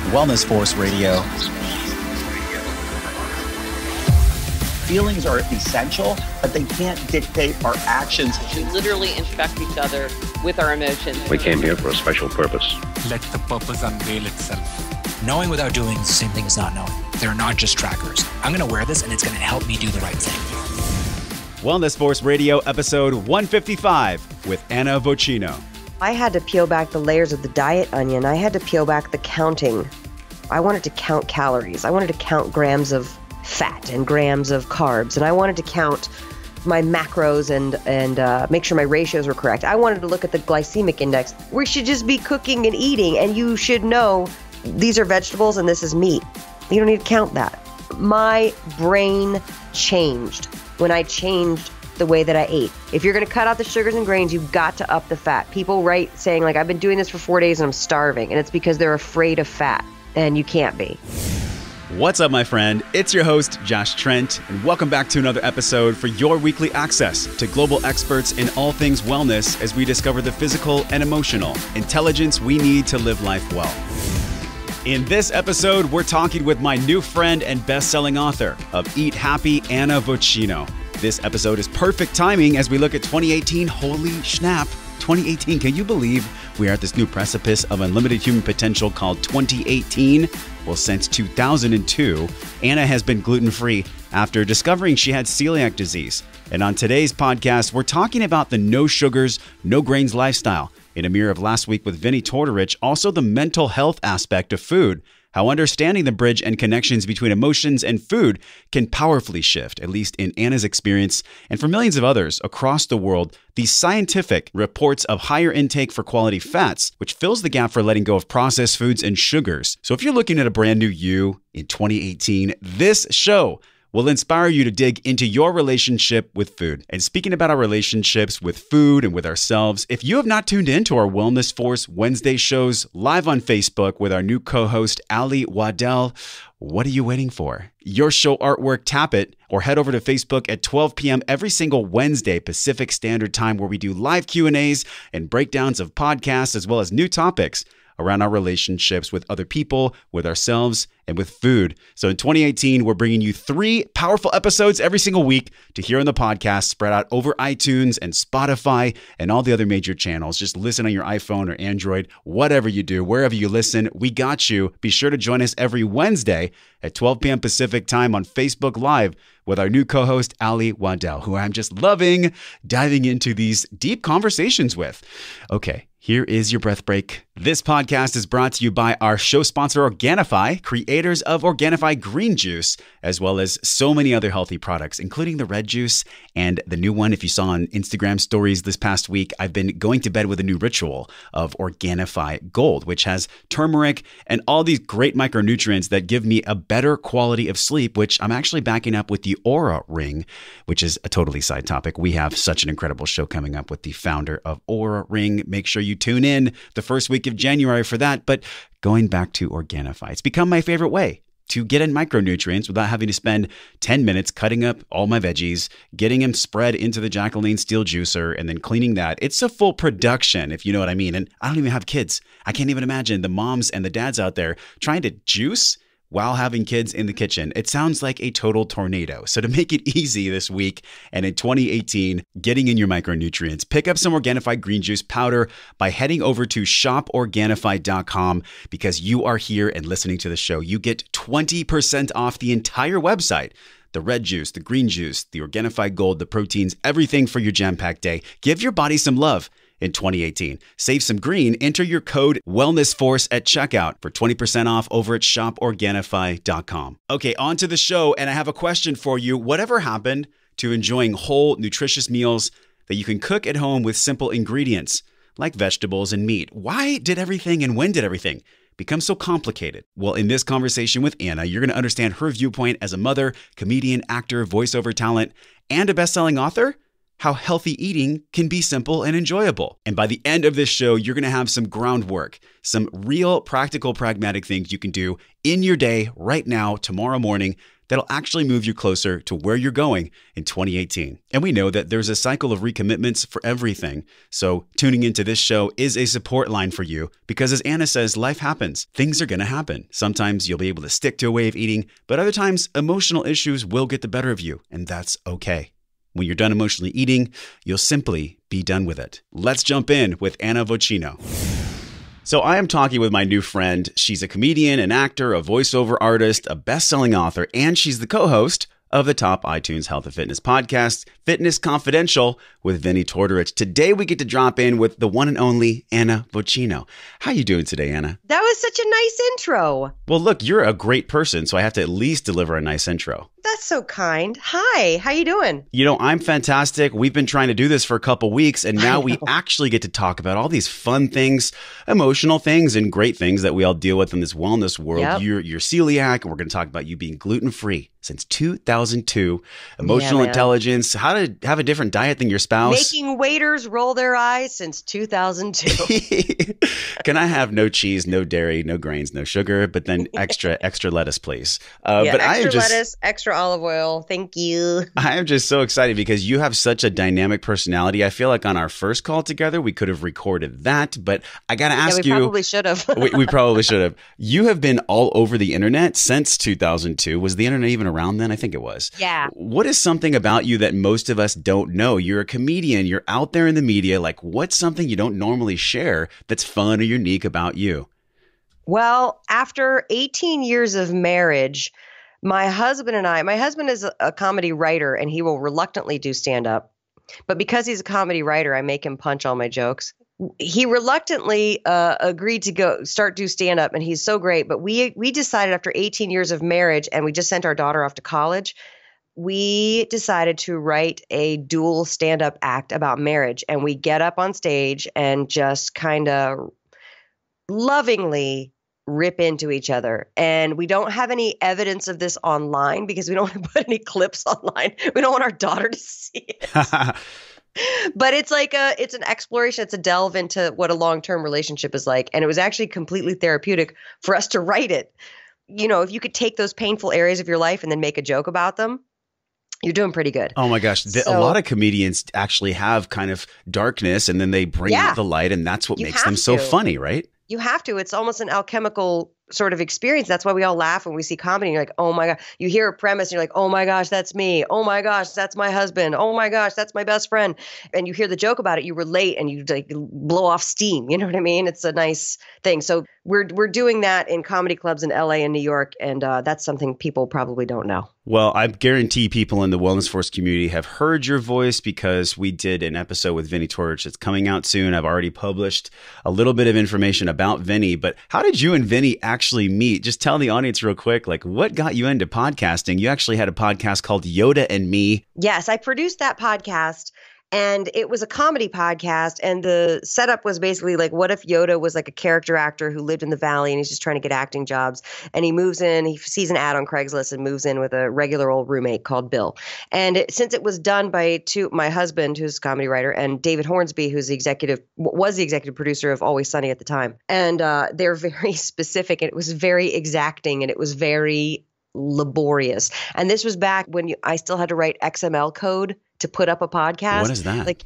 Wellness Force Radio. Feelings are essential, but they can't dictate our actions. We literally infect each other with our emotions. We came here for a special purpose. Let the purpose unveil itself. Knowing without doing is the same thing as not knowing. They're not just trackers. I'm going to wear this and it's going to help me do the right thing. Wellness Force Radio, episode 155 with Anna Vocino. I had to peel back the layers of the diet onion. I had to peel back the counting. I wanted to count calories. I wanted to count grams of fat and grams of carbs. And I wanted to count my macros and make sure my ratios were correct. I wanted to look at the glycemic index. We should just be cooking and eating. And you should know these are vegetables and this is meat. You don't need to count that. My brain changed when I changed the way that I ate. If you're going to cut out the sugars and grains, you've got to up the fat. People write saying like, I've been doing this for 4 days and I'm starving. And it's because they're afraid of fat, and you can't be. What's up, my friend? It's your host, Josh Trent, and welcome back to another episode for your weekly access to global experts in all things wellness as we discover the physical and emotional intelligence we need to live life well. In this episode, we're talking with my new friend and best-selling author of Eat Happy, Anna Vocino. This episode is perfect timing as we look at 2018. Holy snap, 2018. Can you believe we are at this new precipice of unlimited human potential called 2018? Well, since 2002, Anna has been gluten-free after discovering she had celiac disease. And on today's podcast, we're talking about the no sugars, no grains lifestyle. In a mirror of last week with Vinny, also the mental health aspect of food. How understanding the bridge and connections between emotions and food can powerfully shift, at least in Anna's experience, and for millions of others across the world, these scientific reports of higher intake for quality fats, which fills the gap for letting go of processed foods and sugars. So if you're looking at a brand new you in 2018, this show will inspire you to dig into your relationship with food. And speaking about our relationships with food and with ourselves, if you have not tuned in to our Wellness Force Wednesday shows live on Facebook with our new co-host, Ali Waddell, what are you waiting for? Your show artwork, tap it, or head over to Facebook at 12 p.m. every single Wednesday Pacific Standard Time, where we do live Q&As and breakdowns of podcasts, as well as new topics around our relationships with other people, with ourselves, and with food. So in 2018, we're bringing you 3 powerful episodes every single week to hear on the podcast, spread out over iTunes and Spotify and all the other major channels. Just listen on your iPhone or Android, whatever you do, wherever you listen, we got you. Be sure to join us every Wednesday at 12 p.m. Pacific time on Facebook Live with our new co-host, Ali Waddell, who I'm just loving diving into these deep conversations with. Okay. Here is your breath break. This podcast is brought to you by our show sponsor, Organifi, creators of Organifi Green Juice, as well as so many other healthy products, including the red juice and the new one. If you saw on Instagram stories this past week, I've been going to bed with a new ritual of Organifi Gold, which has turmeric and all these great micronutrients that give me a better quality of sleep, which I'm actually backing up with the Oura Ring, which is a totally side topic. We have such an incredible show coming up with the founder of Oura Ring. Make sure you tune in the first week of January for that. But going back to Organifi, it's become my favorite way to get in micronutrients without having to spend 10 minutes cutting up all my veggies, getting them spread into the Jacqueline Steel juicer, and then cleaning that. It's a full production, if you know what I mean. And I don't even have kids. I can't even imagine the moms and the dads out there trying to juice while having kids in the kitchen. It sounds like a total tornado. So to make it easy this week and in 2018, getting in your micronutrients, pick up some Organifi green juice powder by heading over to shoporganifi.com. Because you are here and listening to the show, you get 20% off the entire website. The red juice, the green juice, the Organifi Gold, the proteins, everything for your jam-packed day. Give your body some love in 2018. Save some green. Enter your code WellnessForce at checkout for 20% off over at shoporganifi.com. Okay, on to the show, and I have a question for you. Whatever happened to enjoying whole, nutritious meals that you can cook at home with simple ingredients like vegetables and meat? Why did everything and when did everything become so complicated? Well, in this conversation with Anna, you're going to understand her viewpoint as a mother, comedian, actor, voiceover talent, and a best-selling author, how healthy eating can be simple and enjoyable. And by the end of this show, you're going to have some groundwork, some real practical, pragmatic things you can do in your day right now, tomorrow morning, that'll actually move you closer to where you're going in 2018. And we know that there's a cycle of recommitments for everything. So tuning into this show is a support line for you because, as Anna says, life happens. Things are going to happen. Sometimes you'll be able to stick to a way of eating, but other times emotional issues will get the better of you, and that's okay. When you're done emotionally eating, you'll simply be done with it. Let's jump in with Anna Vocino. So I am talking with my new friend. She's a comedian, an actor, a voiceover artist, a best-selling author, and she's the co-host of the top iTunes health and fitness podcast, Fitness Confidential with Vinny Tortorich. Today we get to drop in with the one and only Anna Vocino. How you doing today, Anna? That was such a nice intro. Well, look, you're a great person, so I have to at least deliver a nice intro. That's so kind. Hi, how you doing? You know, I'm fantastic. We've been trying to do this for a couple weeks, and now we actually get to talk about all these fun things, emotional things, and great things that we all deal with in this wellness world. Yep. You're celiac, and we're going to talk about you being gluten-free since 2002, emotional intelligence, how to have a different diet than your spouse. Making waiters roll their eyes since 2002. Can I have no cheese, no dairy, no grains, no sugar, but then extra lettuce, please? But extra lettuce, extra olive oil. Thank you. I am just so excited because you have such a dynamic personality. I feel like on our first call together, we could have recorded that, but I got to ask you. We probably should have. we probably should have. You have been all over the internet since 2002. Was the internet even around then? I think it was. Yeah. What is something about you that most of us don't know? You're a comedian. You're out there in the media. Like, what's something you don't normally share that's fun or unique about you? Well, after 18 years of marriage, my husband is a comedy writer, and he will reluctantly do stand-up. But because he's a comedy writer, I make him punch all my jokes. He reluctantly agreed to do stand-up, and he's so great. But we decided after 18 years of marriage, and we just sent our daughter off to college, we decided to write a dual stand-up act about marriage. And we get up on stage and just kind of lovingly rip into each other. And we don't have any evidence of this online because we don't want to put any clips online. We don't want our daughter to see it. But it's like it's an exploration. It's a delve into what a long-term relationship is like. And it was actually completely therapeutic for us to write it. You know, if you could take those painful areas of your life and then make a joke about them, you're doing pretty good. Oh my gosh. A lot of comedians actually have kind of darkness, and then they bring out the light, and that's what makes them so funny, right? You have to. It's almost an alchemical sort of experience. That's why we all laugh when we see comedy. And you're like, oh my God. You hear a premise and you're like, oh my gosh, that's me. Oh my gosh, that's my husband. Oh my gosh, that's my best friend. And you hear the joke about it, you relate, and you like blow off steam. You know what I mean? It's a nice thing. So we're doing that in comedy clubs in LA and New York. And that's something people probably don't know. Well, I guarantee people in the Wellness Force community have heard your voice because we did an episode with Vinny Tortorich that's coming out soon. I've already published a little bit of information about Vinny, but how did you and Vinny actually meet? Just tell the audience real quick, like what got you into podcasting? You actually had a podcast called Yoda and Me. Yes, I produced that podcast. And it was a comedy podcast, and the setup was basically like, what if Yoda was like a character actor who lived in the valley and he's just trying to get acting jobs, and he moves in, he sees an ad on Craigslist and moves in with a regular old roommate called Bill. And since it was done by my husband, who's a comedy writer, and David Hornsby, who's was the executive producer of Always Sunny at the time, and they're very specific, and it was very exacting, and it was very laborious. And this was back when I still had to write XML code to put up a podcast. What is that? Like,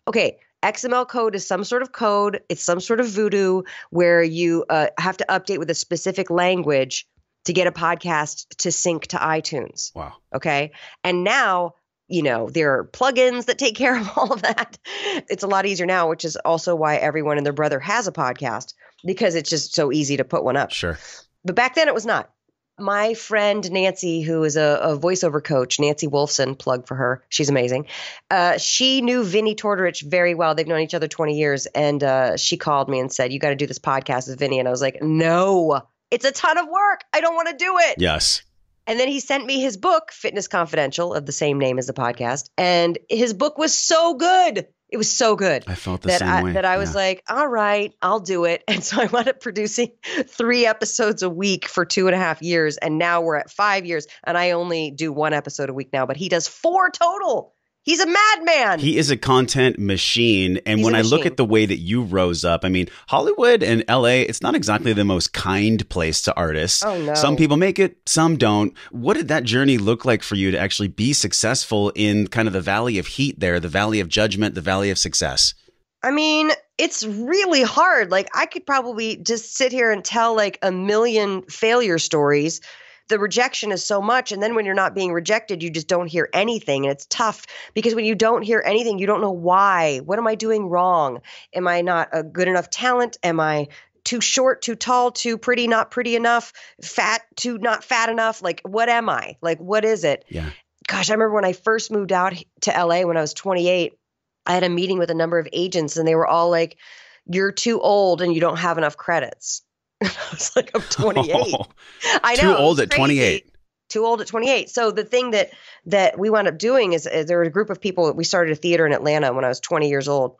okay, XML code is some sort of code. It's some sort of voodoo where you have to update with a specific language to get a podcast to sync to iTunes. Wow. Okay. And now, you know, there are plugins that take care of all of that. It's a lot easier now, which is also why everyone and their brother has a podcast, because it's just so easy to put one up. Sure. But back then it was not. My friend Nancy, who is a voiceover coach, Nancy Wolfson, plug for her. She's amazing. She knew Vinny Tortorich very well. They've known each other 20 years. And she called me and said, you got to do this podcast with Vinny. And I was like, no, it's a ton of work. I don't want to do it. Yes. And then he sent me his book, Fitness Confidential, of the same name as the podcast. And his book was so good. It was so good. I felt the same way. That I was like, all right, I'll do it. And so I wound up producing 3 episodes a week for 2.5 years. And now we're at 5 years. And I only do 1 episode a week now, but he does 4 total. He's a madman. He is a content machine. And He's when a I look machine. at the way that you rose up, I mean, Hollywood and LA, it's not exactly the most kind place to artists. Oh, no. Some people make it, some don't. What did that journey look like for you to actually be successful in kind of the valley of heat there, the valley of judgment, the valley of success? I mean, it's really hard. Like, I could probably just sit here and tell like a million failure stories. The rejection is so much. And then when you're not being rejected, you just don't hear anything. And it's tough because when you don't hear anything, you don't know why. What am I doing wrong? Am I not a good enough talent? Am I too short, too tall, too pretty, not pretty enough, fat, too not fat enough? Like, what am I? Like, what is it? Yeah. Gosh, I remember when I first moved out to LA when I was 28, I had a meeting with a number of agents and they were all like, you're too old and you don't have enough credits. I was like, I'm 28. Oh, I know. too old at 28. Too old at 28. So the thing that we wound up doing is there were a group of people. We started a theater in Atlanta when I was 20 years old.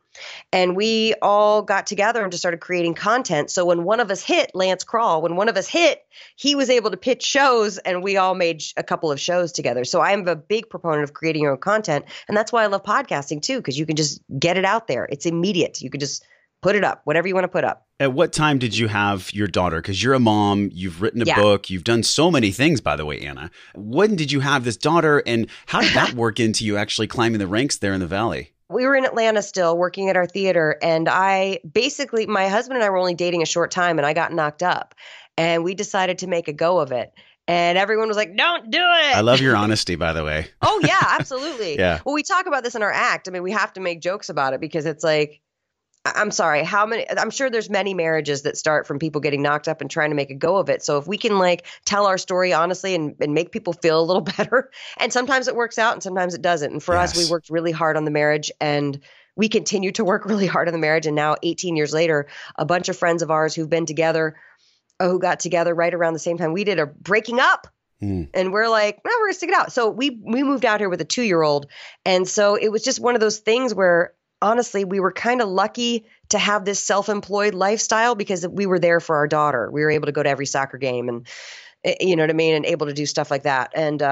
And we all got together and just started creating content. So when one of us hit, Lance Crawl, when one of us hit, he was able to pitch shows and we all made a couple of shows together. So I'm a big proponent of creating your own content. And that's why I love podcasting too, because you can just get it out there. It's immediate. You can just put it up, whatever you want to put up. At what time did you have your daughter? Because you're a mom, you've written a book, you've done so many things, by the way, Anna. When did you have this daughter and how did that work into you actually climbing the ranks there in the Valley? We were in Atlanta still working at our theater. And my husband and I were only dating a short time and I got knocked up and we decided to make a go of it. And everyone was like, don't do it. I love your honesty, by the way. Oh, yeah, absolutely. Yeah. Well, we talk about this in our act. I mean, we have to make jokes about it because it's like, I'm sorry, I'm sure there's many marriages that start from people getting knocked up and trying to make a go of it. So if we can like tell our story honestly and make people feel a little better, and sometimes it works out and sometimes it doesn't. And for us, we worked really hard on the marriage and we continue to work really hard on the marriage. And now 18 years later, a bunch of friends of ours who've been together, who got together right around the same time we did, are breaking up. And we're like, no, we're gonna stick it out. So we moved out here with a 2-year-old. And so it was just one of those things where honestly, we were kind of lucky to have this self-employed lifestyle because we were there for our daughter. We were able to go to every soccer game and, you know what I mean? And able to do stuff like that and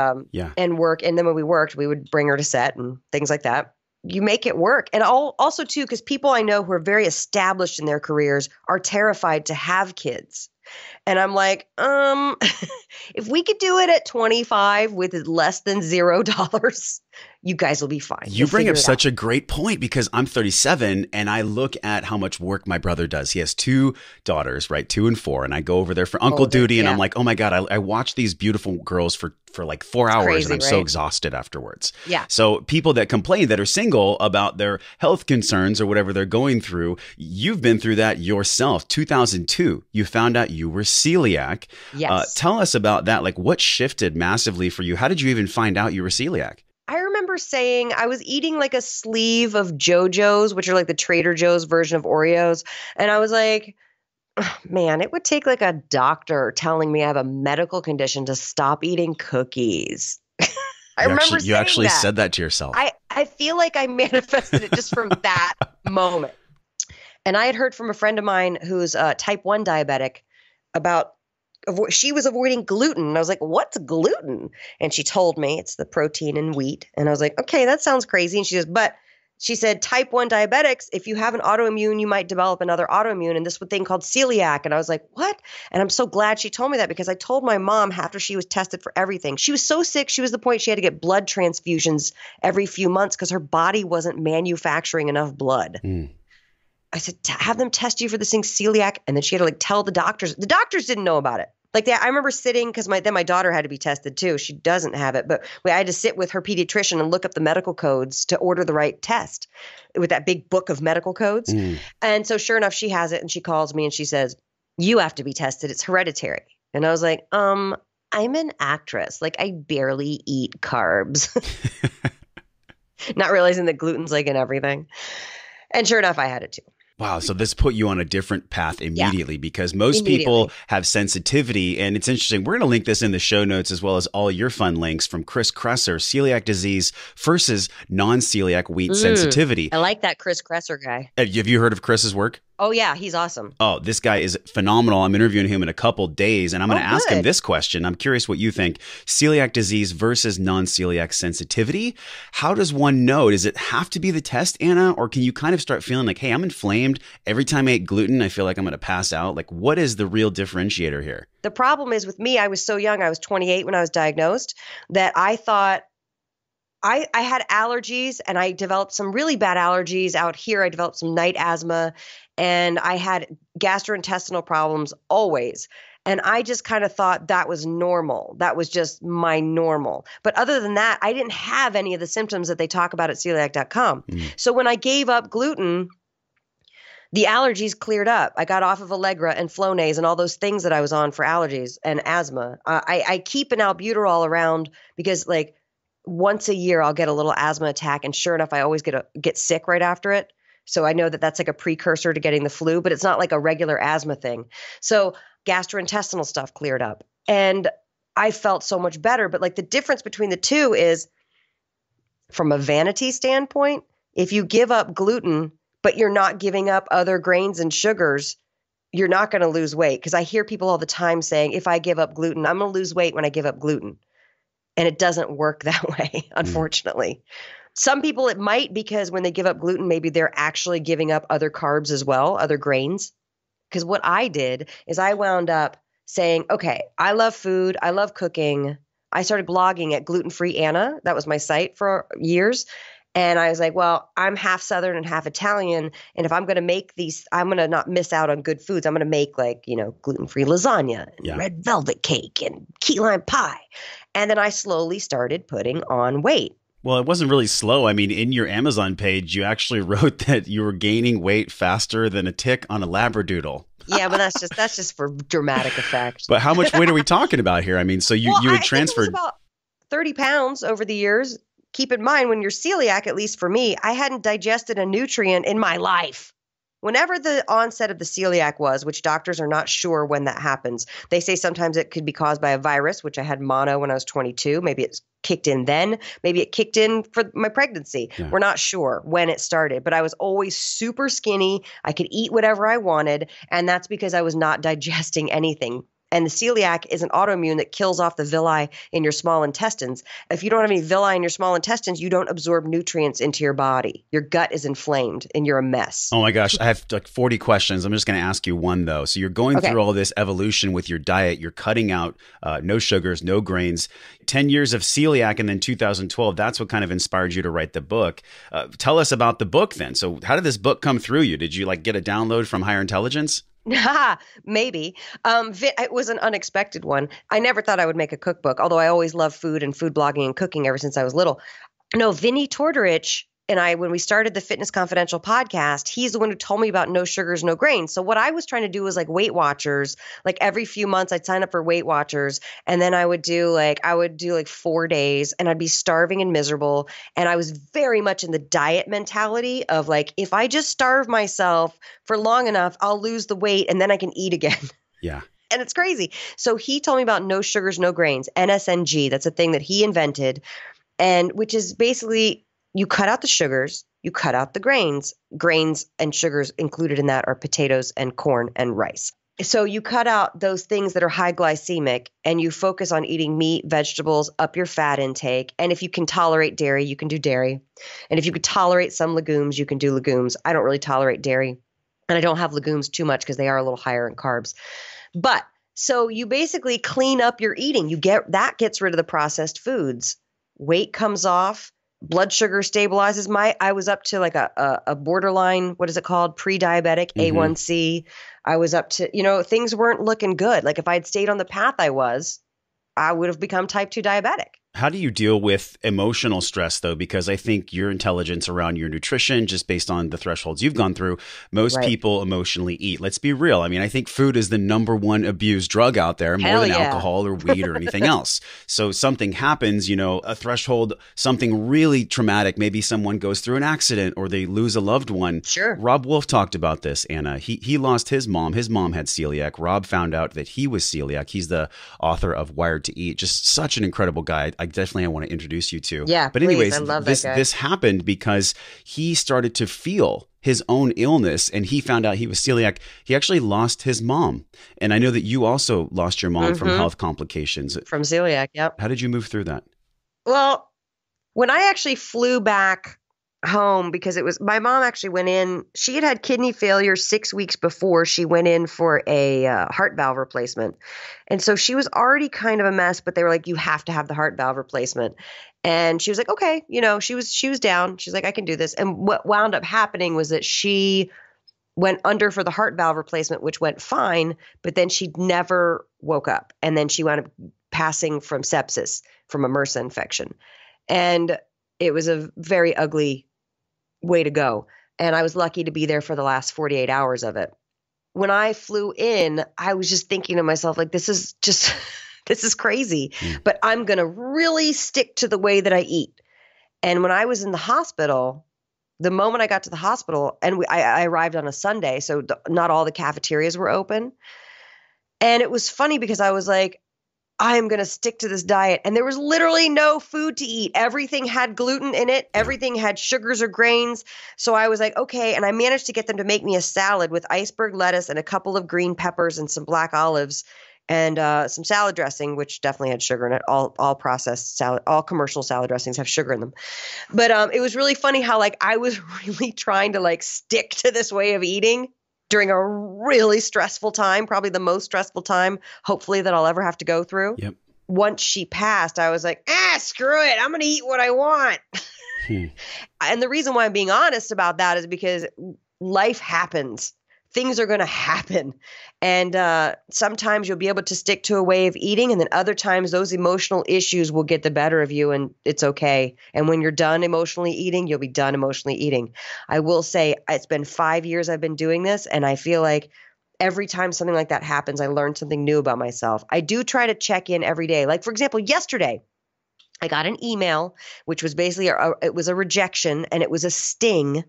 work. And then when we worked, we would bring her to set and things like that. You make it work. And also too, because people I know who are very established in their careers are terrified to have kids. And I'm like, if we could do it at 25 with less than $0, you guys will be fine. You bring up such a great point because I'm 37 and I look at how much work my brother does. He has 2 daughters, right? 2 and 4. And I go over there for uncle duty and I'm like, oh my God, I watch these beautiful girls for like 4 hours crazy, and I'm so exhausted afterwards. Yeah. So people that complain that are single about their health concerns or whatever they're going through, you've been through that yourself. 2002, you found out you were celiac. Yes. Tell us about that. Like what shifted massively for you? How did you even find out you were celiac? I remember saying I was eating like a sleeve of JoJo's, which are like the Trader Joe's version of Oreos. And I was like, oh, man, it would take like a doctor telling me I have a medical condition to stop eating cookies. You actually said that to yourself. I feel like I manifested it just from that moment. And I had heard from a friend of mine who's type 1 diabetic about she was avoiding gluten. And I was like, what's gluten? And she told me it's the protein in wheat. And I was like, okay, that sounds crazy. And she said, type 1 diabetics, if you have an autoimmune, you might develop another autoimmune and this thing called celiac. And I was like, what? And I'm so glad she told me that because I told my mom after she was tested for everything. She was so sick. She was the point she had to get blood transfusions every few months because her body wasn't manufacturing enough blood. I said, have them test you for this thing, celiac. And then she had to like tell the doctors. The doctors didn't know about it. Like I remember sitting because then my daughter had to be tested too. She doesn't have it, but I had to sit with her pediatrician and look up the medical codes to order the right test with that big book of medical codes. And so sure enough, she has it and she calls me and she says, you have to be tested. It's hereditary. And I was like, I'm an actress. Like I barely eat carbs. Not realizing that gluten's like in everything. And sure enough, I had it too. Wow. So this put you on a different path immediately because most people have sensitivity. And it's interesting. We're going to link this in the show notes as well as all your fun links from Chris Kresser, celiac disease versus non-celiac wheat sensitivity. I like that Chris Kresser guy. Have you heard of Chris's work? Oh, yeah. He's awesome. Oh, this guy is phenomenal. I'm interviewing him in a couple days, and I'm going to ask him good. this question. I'm curious what you think. Celiac disease versus non-celiac sensitivity. How does one know? Does it have to be the test, Anna? Or can you kind of start feeling like, hey, I'm inflamed. Every time I eat gluten, I feel like I'm going to pass out. Like, what is the real differentiator here? The problem is with me, I was so young. I was 28 when I was diagnosed that I thought I had allergies, and I developed some really bad allergies out here. I developed some night asthma, and I had gastrointestinal problems always. And I just kind of thought that was normal. That was just my normal. But other than that, I didn't have any of the symptoms that they talk about at celiac.com. So when I gave up gluten, the allergies cleared up. I got off of Allegra and Flonase and all those things that I was on for allergies and asthma. I keep an albuterol around because, like, once a year I'll get a little asthma attack, and sure enough, I always get sick right after it. So I know that that's like a precursor to getting the flu, but it's not like a regular asthma thing. So gastrointestinal stuff cleared up, and I felt so much better. But like the difference between the two is, from a vanity standpoint, if you give up gluten, but you're not giving up other grains and sugars, you're not going to lose weight. Because I hear people all the time saying, if I give up gluten, I'm going to lose weight when I give up gluten. And it doesn't work that way, unfortunately. Some people it might, because when they give up gluten, maybe they're actually giving up other carbs as well, other grains. Because what I did is I wound up saying, okay, I love food. I love cooking. I started blogging at Gluten Free Anna. That was my site for years. And I was like, well, I'm half Southern and half Italian. And if I'm going to make these, I'm going to not miss out on good foods. I'm going to make, like, gluten-free lasagna and red velvet cake and key lime pie. And then I slowly started putting on weight. Well, it wasn't really slow. I mean, in your Amazon page, you actually wrote that you were gaining weight faster than a tick on a Labradoodle. Yeah, but that's just for dramatic effect. But how much weight are we talking about here? I mean, so you had transferred. I think it was about 30 pounds over the years. Keep in mind, when you're celiac, at least for me, I hadn't digested a nutrient in my life. Whenever the onset of the celiac was, which doctors are not sure when that happens, they say sometimes it could be caused by a virus, which I had mono when I was 22. Maybe it's kicked in then. Maybe it kicked in for my pregnancy. Yeah. We're not sure when it started, but I was always super skinny. I could eat whatever I wanted, and that's because I was not digesting anything. And the celiac is an autoimmune that kills off the villi in your small intestines. If you don't have any villi in your small intestines, you don't absorb nutrients into your body. Your gut is inflamed and you're a mess. Oh my gosh, I have like 40 questions. I'm just going to ask you one though. So you're going through all this evolution with your diet. You're cutting out no sugars, no grains. 10 years of celiac, and then 2012, that's what kind of inspired you to write the book. Tell us about the book then. So how did this book come through you? Did you like get a download from higher intelligence? Maybe. It was an unexpected one. I never thought I would make a cookbook, although I always loved food and food blogging and cooking ever since I was little. No, Vinny Tortorich and I, when we started the Fitness Confidential podcast, he's the one who told me about no sugars, no grains. So what I was trying to do was like Weight Watchers. Like every few months I'd sign up for Weight Watchers, and then I would do like 4 days, and I'd be starving and miserable. And I was very much in the diet mentality of like, if I just starve myself for long enough, I'll lose the weight and then I can eat again. Yeah. And it's crazy. So he told me about no sugars, no grains, NSNG. That's a thing that he invented, and which is basically, you cut out the sugars, you cut out the grains. Grains and sugars included in that are potatoes and corn and rice. So you cut out those things that are high glycemic, and you focus on eating meat, vegetables, up your fat intake. And if you can tolerate dairy, you can do dairy. And if you could tolerate some legumes, you can do legumes. I don't really tolerate dairy, and I don't have legumes too much because they are a little higher in carbs. But so you basically clean up your eating. That gets rid of the processed foods. Weight comes off. Blood sugar stabilizes. I was up to like a borderline, what is it called? Pre-diabetic, A1C. I was up to, things weren't looking good. Like if I'd stayed on the path I would have become type 2 diabetic. How do you deal with emotional stress, though? Because I think your intelligence around your nutrition, just based on the thresholds you've gone through, most people emotionally eat. Let's be real. I mean, I think food is the #1 abused drug out there, more than alcohol or weed or anything else. So something happens, a threshold, something really traumatic. Maybe someone goes through an accident or they lose a loved one. Sure. Robb Wolf talked about this, Anna. He lost his mom. His mom had celiac. Robb found out that he was celiac. He's the author of Wired to Eat. Just such an incredible guy. I want to introduce you to. Yeah, but anyways, I love that guy. This happened because he started to feel his own illness and he found out he was celiac, he actually lost his mom. And I know that you also lost your mom from health complications. From celiac, yep. How did you move through that? Well, when I actually flew back home, because it was my mom actually went in, she had kidney failure 6 weeks before she went in for a heart valve replacement. And so she was already kind of a mess, but they were like, you have to have the heart valve replacement. And she was like, okay, she was down. She's like, I can do this. And what wound up happening was that she went under for the heart valve replacement, which went fine, but then she never woke up. And then she wound up passing from sepsis, from a MRSA infection. And it was a very ugly way to go. And I was lucky to be there for the last 48 hours of it. When I flew in, I was just thinking to myself, like, this is crazy, but I'm going to really stick to the way that I eat. And when I was in the hospital, the moment I got to the hospital, and I arrived on a Sunday, so not all the cafeterias were open. And it was funny because I was like, I am going to stick to this diet. And there was literally no food to eat. Everything had gluten in it. Everything had sugars or grains. So I was like, okay. And I managed to get them to make me a salad with iceberg lettuce and a couple of green peppers and some black olives and some salad dressing, which definitely had sugar in it. All processed salad, all commercial salad dressings have sugar in them. But it was really funny how like I was really trying to like stick to this way of eating during a really stressful time, probably the most stressful time, hopefully, that I'll ever have to go through. Yep. Once she passed, I was like, screw it. I'm going to eat what I want. And the reason why I'm being honest about that is because life happens. Things are going to happen. And sometimes you'll be able to stick to a way of eating. And then other times those emotional issues will get the better of you and it's okay. And when you're done emotionally eating, you'll be done emotionally eating. I will say it's been 5 years I've been doing this. And I feel like every time something like that happens, I learn something new about myself. I do try to check in every day. Like, for example, yesterday, I got an email, which was basically, it was a rejection and it was a sting.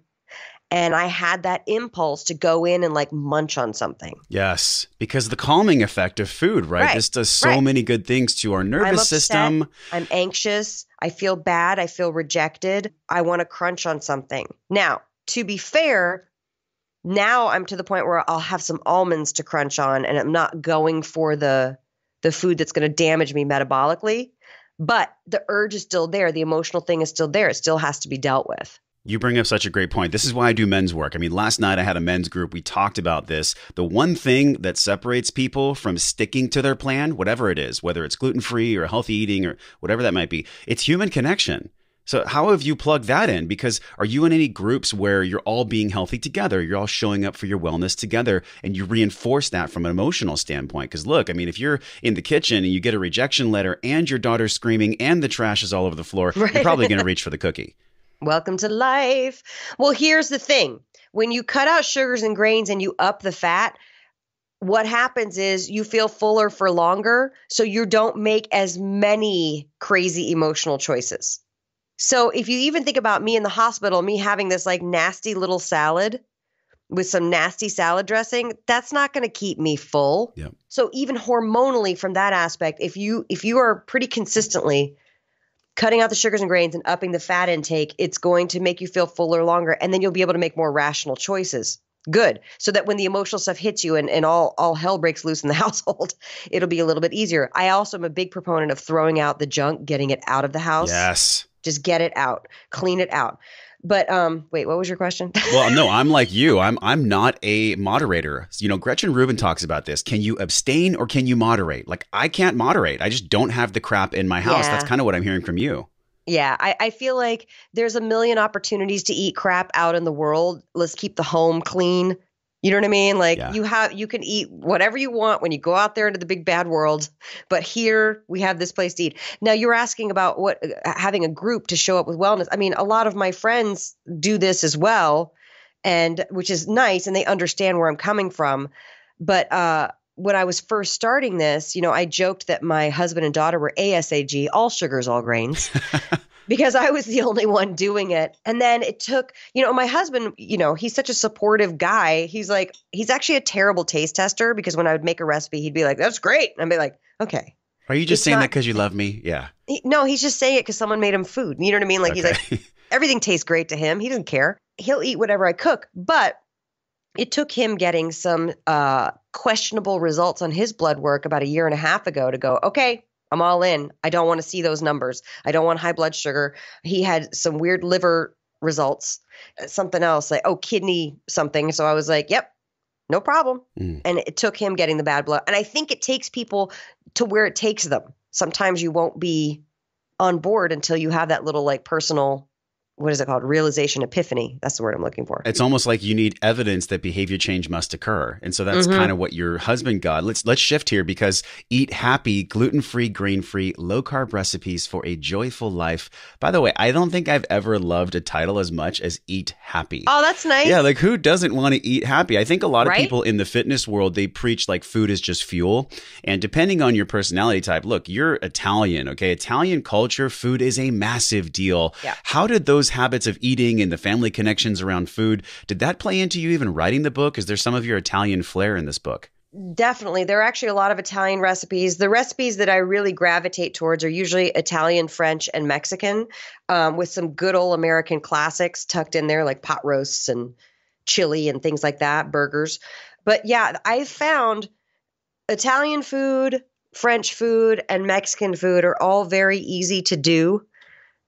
And I had that impulse to go in and like munch on something. Yes, because the calming effect of food, right? This does so many good things to our nervous system. I'm anxious. I feel bad. I feel rejected. I want to crunch on something. Now, to be fair, now I'm to the point where I'll have some almonds to crunch on and I'm not going for the food that's going to damage me metabolically. But the urge is still there. The emotional thing is still there. It still has to be dealt with. You bring up such a great point. This is why I do men's work. I mean, last night I had a men's group. We talked about this. The one thing that separates people from sticking to their plan, whatever it is, whether it's gluten-free or healthy eating or whatever that might be, it's human connection. So how have you plugged that in? Because are you in any groups where you're all being healthy together? You're all showing up for your wellness together and you reinforce that from an emotional standpoint? Because look, I mean, if you're in the kitchen and you get a rejection letter and your daughter's screaming and the trash is all over the floor, you're probably going to reach for the cookie. Welcome to life. Well, here's the thing. When you cut out sugars and grains and you up the fat, what happens is you feel fuller for longer, so you don't make as many crazy emotional choices. So if you even think about me in the hospital, me having this like nasty little salad with some nasty salad dressing, that's not going to keep me full. Yep. So even hormonally from that aspect, if you are pretty consistently cutting out the sugars and grains and upping the fat intake, it's going to make you feel fuller longer. And then you'll be able to make more rational choices. Good. So that when the emotional stuff hits you and all hell breaks loose in the household, it'll be a little bit easier. I also am a big proponent of throwing out the junk, getting it out of the house. Yes. Just get it out, clean it out. But wait, what was your question? Well, no, I'm like you. I'm not a moderator. You know, Gretchen Rubin talks about this. Can you abstain or can you moderate? Like, I can't moderate. I just don't have the crap in my house. Yeah. That's kind of what I'm hearing from you. Yeah, I feel like there's a million opportunities to eat crap out in the world. Let's keep the home clean. You know what I mean? Like you can eat whatever you want when you go out there into the big bad world. But here we have this place to eat. Now you're asking about having a group to show up with wellness. I mean, a lot of my friends do this as well, and which is nice, and they understand where I'm coming from. But when I was first starting this, you know, I joked that my husband and daughter were ASAG, all sugars, all grains. Because I was the only one doing it. And then it took, you know, my husband, you know, he's such a supportive guy. He's actually a terrible taste tester because when I would make a recipe, he'd be like, that's great. And I'd be like, okay. Are you just saying that because you love me? Yeah. No, he's just saying it because someone made him food. You know what I mean? Like, okay. He's like, everything tastes great to him. He doesn't care. he'll eat whatever I cook. But it took him getting some questionable results on his blood work about a year and a half ago to go, okay, I'm all in. I don't want to see those numbers. I don't want high blood sugar. He had some weird liver results, something else like, kidney something. So I was like, yep, no problem. And it took him getting the bad blood. And I think it takes people to where it takes them. Sometimes you won't be on board until you have that little like personal, what is it called? Realization epiphany. That's the word I'm looking for. It's almost like you need evidence that behavior change must occur. And so that's kind of what your husband got. Let's shift here because eat happy, gluten-free, grain-free, low-carb recipes for a joyful life. By the way, I don't think I've ever loved a title as much as Eat Happy. Oh, that's nice. Yeah, like who doesn't want to eat happy? I think a lot of Right? people in the fitness world, they preach like food is just fuel. And depending on your personality type, look, you're Italian, okay? Italian culture, food is a massive deal. Yeah. How did those habits of eating and the family connections around food, did that play into you even writing the book? Is there some of your Italian flair in this book? Definitely. There are actually a lot of Italian recipes. The recipes that I really gravitate towards are usually Italian, French, and Mexican, with some good old American classics tucked in there, like pot roasts and chili and things like that, burgers. But yeah, I found Italian food, French food, and Mexican food are all very easy to do.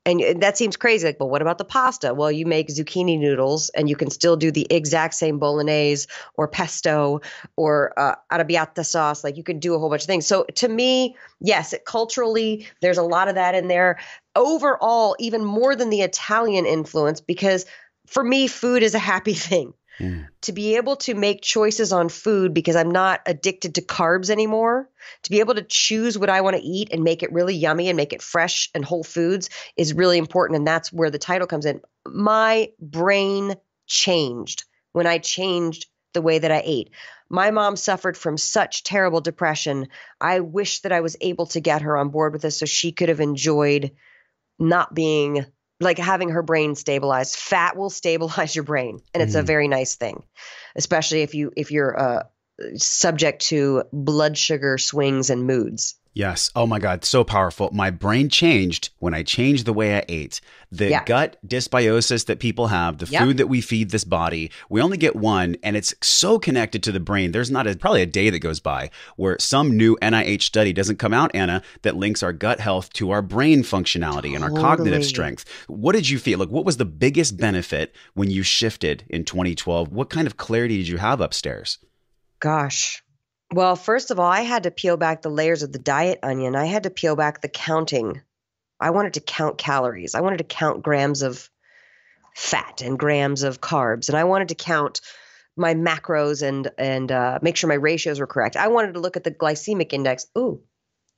And that seems crazy. Like, well, what about the pasta? Well, you make zucchini noodles and you can still do the exact same bolognese or pesto or arrabbiata sauce. Like you could do a whole bunch of things. So to me, yes, culturally, there's a lot of that in there. Overall, even more than the Italian influence, because for me, food is a happy thing. To be able to make choices on food because I'm not addicted to carbs anymore, to be able to choose what I want to eat and make it really yummy and make it fresh and whole foods is really important. And that's where the title comes in. My brain changed when I changed the way that I ate. My mom suffered from such terrible depression. I wish that I was able to get her on board with this so she could have enjoyed not being like having her brain stabilized. Fat will stabilize your brain. And it's a very nice thing, especially if you're subject to blood sugar swings and moods. Yes. Oh my God. So powerful. My brain changed when I changed the way I ate. The gut dysbiosis that people have, the food that we feed this body, we only get one and it's so connected to the brain. There's not probably a day that goes by where some new NIH study doesn't come out, Anna, that links our gut health to our brain functionality and our cognitive strength. What did you feel? Like, what was the biggest benefit when you shifted in 2012? What kind of clarity did you have upstairs? Gosh. Well, first of all, I had to peel back the layers of the diet onion. I had to peel back the counting. I wanted to count calories. I wanted to count grams of fat and grams of carbs. And I wanted to count my macros and make sure my ratios were correct. I wanted to look at the glycemic index. Ooh,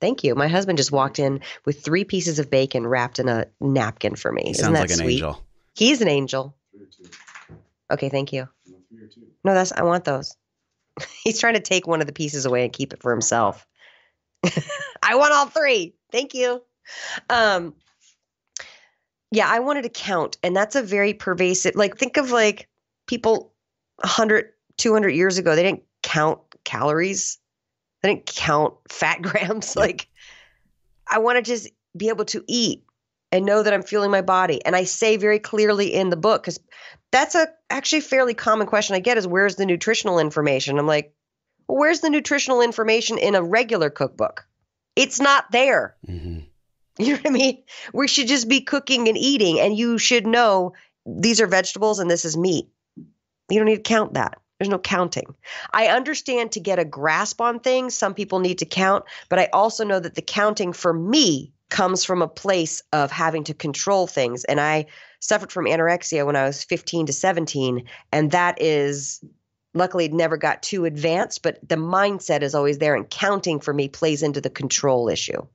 thank you. My husband just walked in with 3 pieces of bacon wrapped in a napkin for me. Isn't that like an sweet? Angel. He's an angel. Okay, thank you. No, I want those. He's trying to take one of the pieces away and keep it for himself. I want all 3. Thank you. Yeah, I wanted to count. And that's a very pervasive, like, think of like people 100, 200 years ago, they didn't count calories. They didn't count fat grams. Like, I want to just be able to eat and know that I'm fueling my body. And I say very clearly in the book, because that's a actually fairly common question I get is, where's the nutritional information? I'm like, well, where's the nutritional information in a regular cookbook? It's not there. You know what I mean? We should just be cooking and eating, and you should know these are vegetables and this is meat. You don't need to count that. There's no counting. I understand to get a grasp on things, some people need to count, but I also know that the counting for me comes from a place of having to control things. And I suffered from anorexia when I was 15 to 17. And that is, luckily, it never got too advanced, but the mindset is always there. And counting for me plays into the control issue.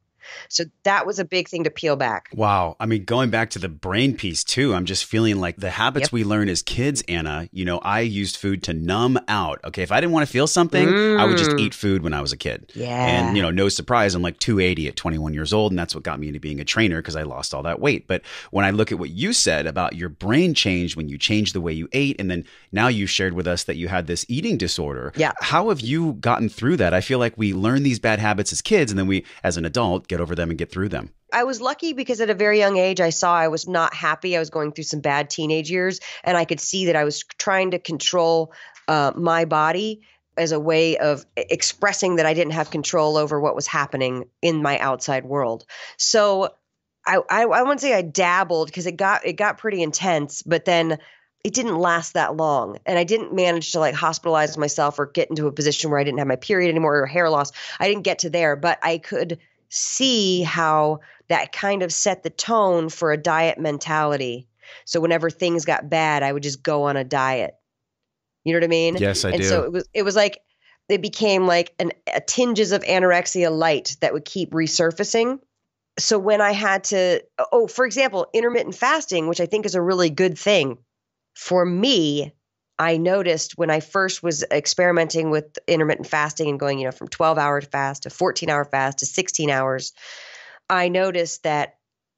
So that was a big thing to peel back. Wow. I mean, going back to the brain piece too, I'm just feeling like the habits we learn as kids, Anna, you know, I used food to numb out. Okay. If I didn't want to feel something, I would just eat food when I was a kid. Yeah. And, you know, no surprise, I'm like 280 at 21 years old. And that's what got me into being a trainer because I lost all that weight. But when I look at what you said about your brain changed when you changed the way you ate, and then now you shared with us that you had this eating disorder. Yeah. How have you gotten through that? I feel like we learn these bad habits as kids and then we, as an adult, get over them and get through them? I was lucky because at a very young age, I saw I was not happy. I was going through some bad teenage years, and I could see that I was trying to control my body as a way of expressing that I didn't have control over what was happening in my outside world. So I wouldn't say I dabbled, because it got pretty intense, but then it didn't last that long. And I didn't manage to like hospitalize myself or get into a position where I didn't have my period anymore or hair loss. I didn't get to there, but I could see how that kind of set the tone for a diet mentality. So whenever things got bad, I would just go on a diet. You know what I mean? Yes, I do. And so it was like, it became like a tinges of anorexia light that would keep resurfacing. So when I had to, for example, intermittent fasting, which I think is a really good thing for me, I noticed when I first was experimenting with intermittent fasting and going, from 12-hour fast to 14-hour fast to 16 hours, I noticed that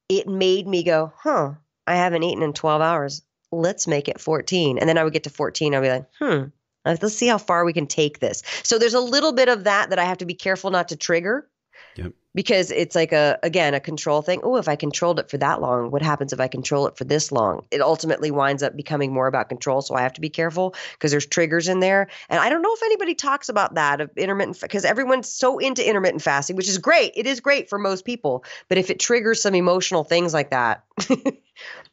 it made me go, I haven't eaten in 12 hours. Let's make it 14. And then I would get to 14. I'll be like, let's see how far we can take this. So there's a little bit of that I have to be careful not to trigger. Yep. Because it's like a control thing. Oh, if I controlled it for that long, what happens if I control it for this long? It ultimately winds up becoming more about control. So I have to be careful because there's triggers in there. And I don't know if anybody talks about that of intermittent, because everyone's so into intermittent fasting, which is great. It is great for most people. But if it triggers some emotional things like that,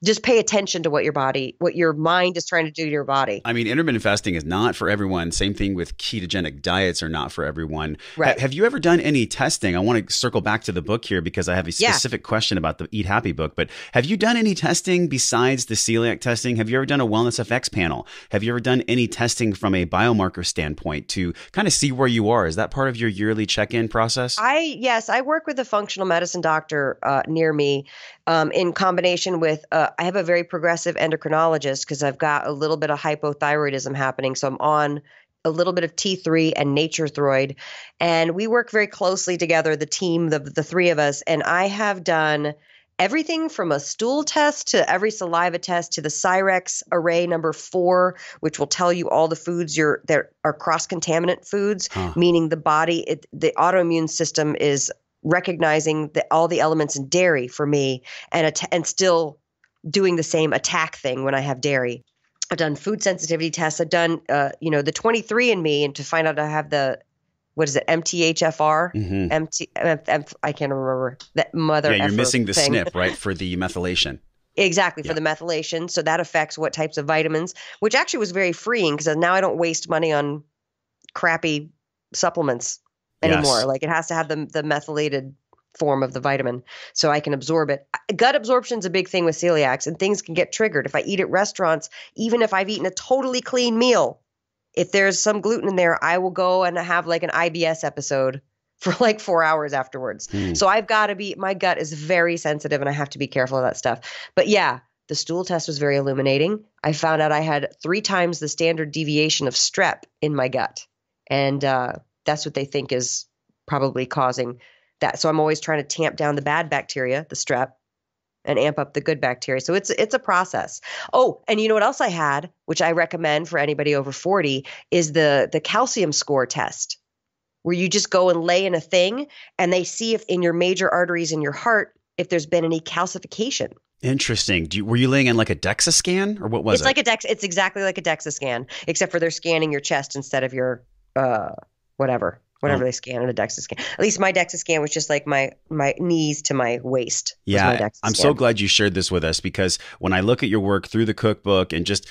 just pay attention to what your mind is trying to do to your body. I mean, intermittent fasting is not for everyone. Same thing with ketogenic diets are not for everyone. Right. Have you ever done any testing? I want to circle back to the book here because I have a specific question about the Eat Happy book. But have you done any testing besides the celiac testing? Have you ever done a wellness effects panel? Have you ever done any testing from a biomarker standpoint to kind of see where you are? Is that part of your yearly check-in process? Yes, I work with a functional medicine doctor near me in combination with, I have a very progressive endocrinologist because I've got a little bit of hypothyroidism happening. So I'm on a little bit of T3 and Naturethroid, and we work very closely together, the team, the three of us. And I have done everything from a stool test to every saliva test to the Cyrex array number 4, which will tell you all the foods that are cross-contaminant foods, meaning the body, the autoimmune system is recognizing all the elements in dairy for me and still doing the same attack thing when I have dairy. I've done food sensitivity tests. I've done, the 23andMe, and to find out I have the, what is it, MTHFR? I can't remember that mother. Yeah, you're missing the thing. SNP, right, for the methylation. Exactly, for the methylation. So that affects what types of vitamins, which actually was very freeing because now I don't waste money on crappy supplements anymore. Yes. Like it has to have the methylated form of the vitamin so I can absorb it. Gut absorption is a big thing with celiacs, and things can get triggered. If I eat at restaurants, even if I've eaten a totally clean meal, if there's some gluten in there, I will go and have like an IBS episode for like 4 hours afterwards. So I've got to be, my gut is very sensitive and I have to be careful of that stuff. But yeah, the stool test was very illuminating. I found out I had 3 times the standard deviation of strep in my gut. And that's what they think is probably causing that. So I'm always trying to tamp down the bad bacteria, the strep, and amp up the good bacteria. So it's a process. Oh, and you know what else I had, which I recommend for anybody over 40, is the calcium score test, where you just go and lay in a thing and they see if in your major arteries in your heart, if there's been any calcification. Interesting. Were you laying in like a DEXA scan, or what was it? It's like a DEXA. It's exactly like a DEXA scan, except for they're scanning your chest instead of your whatever they scan in a DEXA scan. At least my DEXA scan was just like my knees to my waist. Yeah, I'm so glad you shared this with us, because when I look at your work through the cookbook and just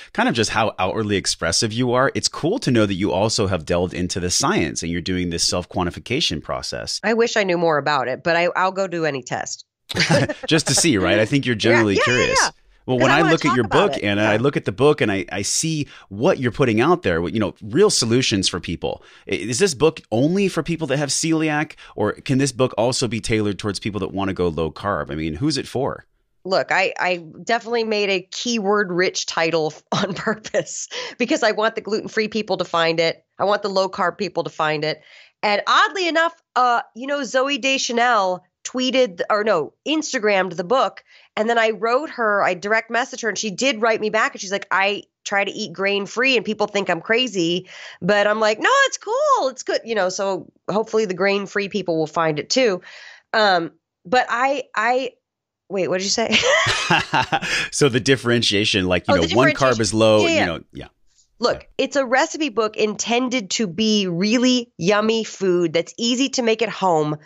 how outwardly expressive you are, it's cool to know that you also have delved into the science and you're doing this self-quantification process. I wish I knew more about it, but I'll go do any test. Just to see, right? I think you're generally curious. Yeah. Well, when I look at your book, Anna, I look at the book and I see what you're putting out there, real solutions for people. Is this book only for people that have celiac, or can this book also be tailored towards people that want to go low carb? I mean, who's it for? Look, I definitely made a keyword-rich title on purpose because I want the gluten-free people to find it. I want the low-carb people to find it. And oddly enough, Zooey Deschanel Instagrammed the book. And then I direct messaged her, and she did write me back. And she's like, I try to eat grain free and people think I'm crazy, but I'm like, no, it's cool. It's good. So hopefully the grain free people will find it too. But wait, what did you say? So the differentiation, like, you know, one carb is low, you know, yeah. Look, it's a recipe book intended to be really yummy food that's easy to make at home,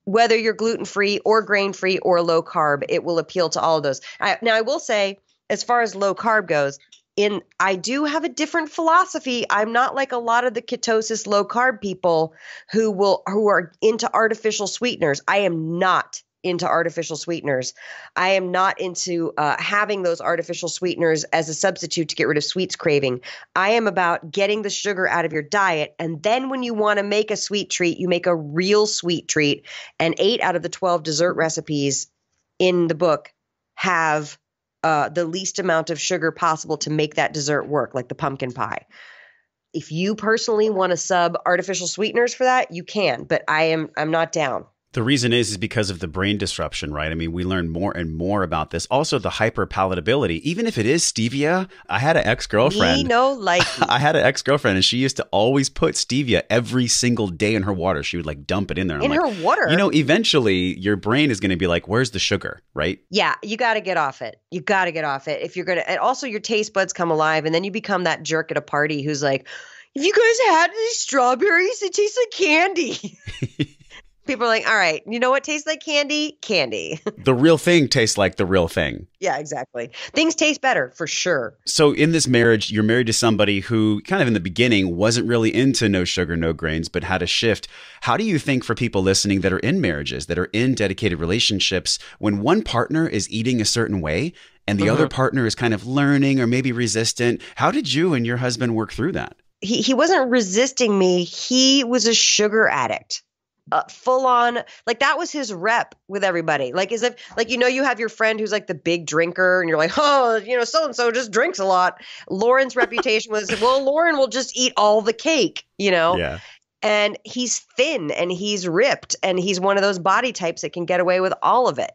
whether you're gluten-free or grain-free or low carb. It will appeal to all of those. Now, I will say, as far as low carb goes, I do have a different philosophy. I'm not like a lot of the ketosis low carb people who are into artificial sweeteners. I am not into artificial sweeteners. I am not into having those artificial sweeteners as a substitute to get rid of sweets craving. I am about getting the sugar out of your diet. And then when you want to make a sweet treat, you make a real sweet treat. And 8 out of the 12 dessert recipes in the book have the least amount of sugar possible to make that dessert work, like the pumpkin pie. If you personally want to sub artificial sweeteners for that, you can, but I'm not down. The reason is because of the brain disruption, right? I mean, we learn more and more about this. Also, the hyperpalatability. Even if it is stevia, I had an ex-girlfriend. I had an ex-girlfriend, and she used to always put stevia every single day in her water. She would like dump it in there. And her water? You know, eventually your brain is going to be like, where's the sugar, right? Yeah, you got to get off it. You got to get off it. If you're going to, and also your taste buds come alive, and then you become that jerk at a party who's like, have you guys had these strawberries? It tastes like candy. People are like, all right, you know what tastes like candy? Candy. The real thing tastes like the real thing. Yeah, exactly. Things taste better for sure. So in this marriage, you're married to somebody who kind of in the beginning wasn't really into no sugar, no grains, but had a shift. How do you think for people listening that are in marriages, that are in dedicated relationships, when one partner is eating a certain way and the other partner is kind of learning or maybe resistant, how did you and your husband work through that? He wasn't resisting me. He was a sugar addict. Full on, like that was his rep with everybody. Like as if, like, you know, you have your friend who's like the big drinker and you're like, oh, you know, so-and-so just drinks a lot. Lauren's reputation was, well, Lauren will just eat all the cake, you know? Yeah. And he's thin and he's ripped and he's one of those body types that can get away with all of it.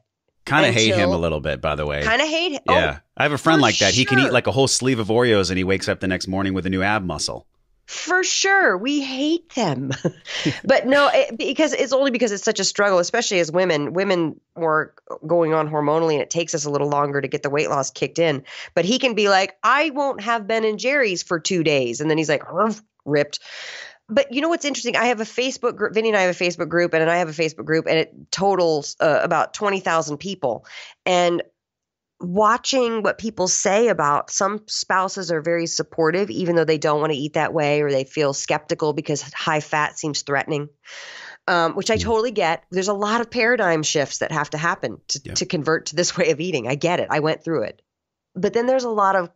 Kind of hate him a little bit, by the way. Kind of hate him. Yeah. I have a friend like that. Sure. He can eat like a whole sleeve of Oreos and he wakes up the next morning with a new ab muscle. For sure. We hate them. But no, because it's such a struggle, especially as women. Women were going on hormonally and it takes us a little longer to get the weight loss kicked in. But he can be like, I won't have Ben and Jerry's for 2 days. And then he's like, ripped. But you know what's interesting? I have a Facebook group. Vinny and I have a Facebook group and I have a Facebook group and it totals about 20,000 people. And watching what people say about some spouses are very supportive, even though they don't want to eat that way or they feel skeptical because high fat seems threatening, which I totally get. There's a lot of paradigm shifts that have to happen to convert to this way of eating. I get it. I went through it. But then there's a lot of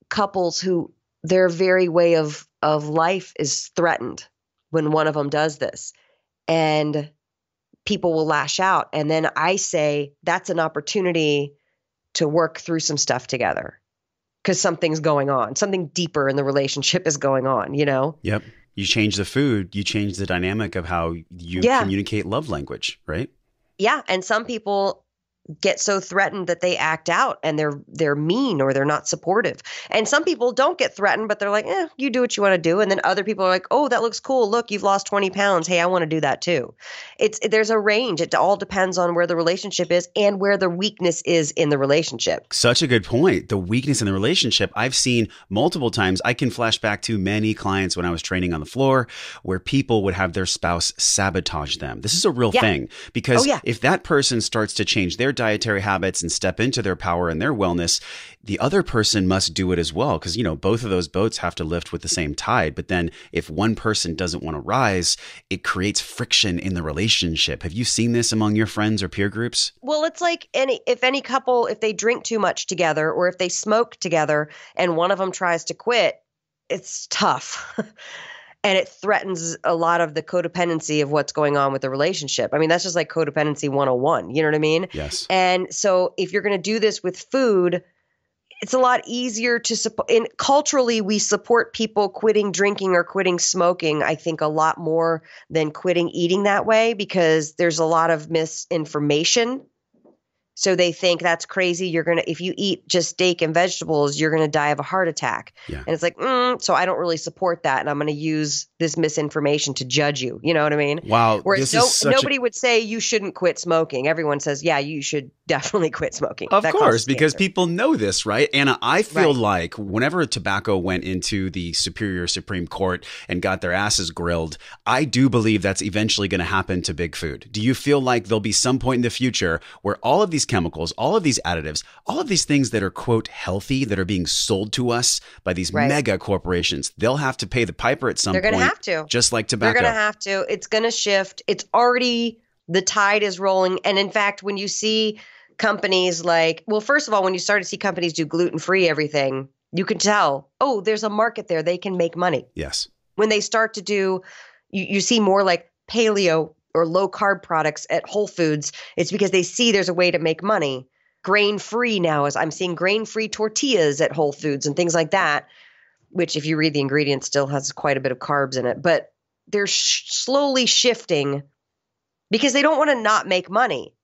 couples who their very way of life is threatened when one of them does this. And people will lash out. And then I say, that's an opportunity to work through some stuff together because something's going on. Something deeper in the relationship is going on, you know? Yep. You change the food, you change the dynamic of how you communicate love language, right? Yeah. And some people get so threatened that they act out and they're mean or they're not supportive. And some people don't get threatened, but they're like, you do what you want to do. And then other people are like, oh, that looks cool. Look, you've lost 20 pounds. Hey, I want to do that too. There's a range. It all depends on where the relationship is and where the weakness is in the relationship. Such a good point. The weakness in the relationship. I've seen multiple times. I can flash back to many clients when I was training on the floor where people would have their spouse sabotage them. This is a real thing because if that person starts to change their dietary habits and step into their power and their wellness, the other person must do it as well. Because, you know, both of those boats have to lift with the same tide. But then if one person doesn't want to rise, it creates friction in the relationship. Have you seen this among your friends or peer groups? Well, it's like if any couple, if they drink too much together or if they smoke together and one of them tries to quit, it's tough. And it threatens a lot of the codependency of what's going on with the relationship. I mean, that's just like codependency 101. You know what I mean? Yes. And so if you're going to do this with food, it's a lot easier to support. And culturally, we support people quitting drinking or quitting smoking, I think, a lot more than quitting eating that way because there's a lot of misinformation. So they think that's crazy. If you eat just steak and vegetables, you're going to die of a heart attack. Yeah. And it's like, so I don't really support that. And I'm going to use this misinformation to judge you. You know what I mean? Wow. Whereas nobody would say you shouldn't quit smoking. Everyone says, yeah, you should definitely quit smoking. Of course, because people know this, right? Anna, I feel like whenever tobacco went into the Superior Supreme Court and got their asses grilled, I do believe that's eventually going to happen to big food. Do you feel like there'll be some point in the future where all of these chemicals, all of these additives, all of these things that are, quote, healthy, that are being sold to us by these mega corporations, they'll have to pay the piper at some point. They're going to have to. Just like tobacco. They're going to have to. It's going to shift. It's already, the tide is rolling. And in fact, when you see companies like, well, first of all, when you start to see companies do gluten-free everything, you can tell, oh, there's a market there. They can make money. Yes. When they start to do, you see more like paleo or low carb products at Whole Foods, it's because they see there's a way to make money. Grain-free now, as I'm seeing grain-free tortillas at Whole Foods and things like that, which if you read the ingredients still has quite a bit of carbs in it. But they're slowly shifting because they don't want to not make money.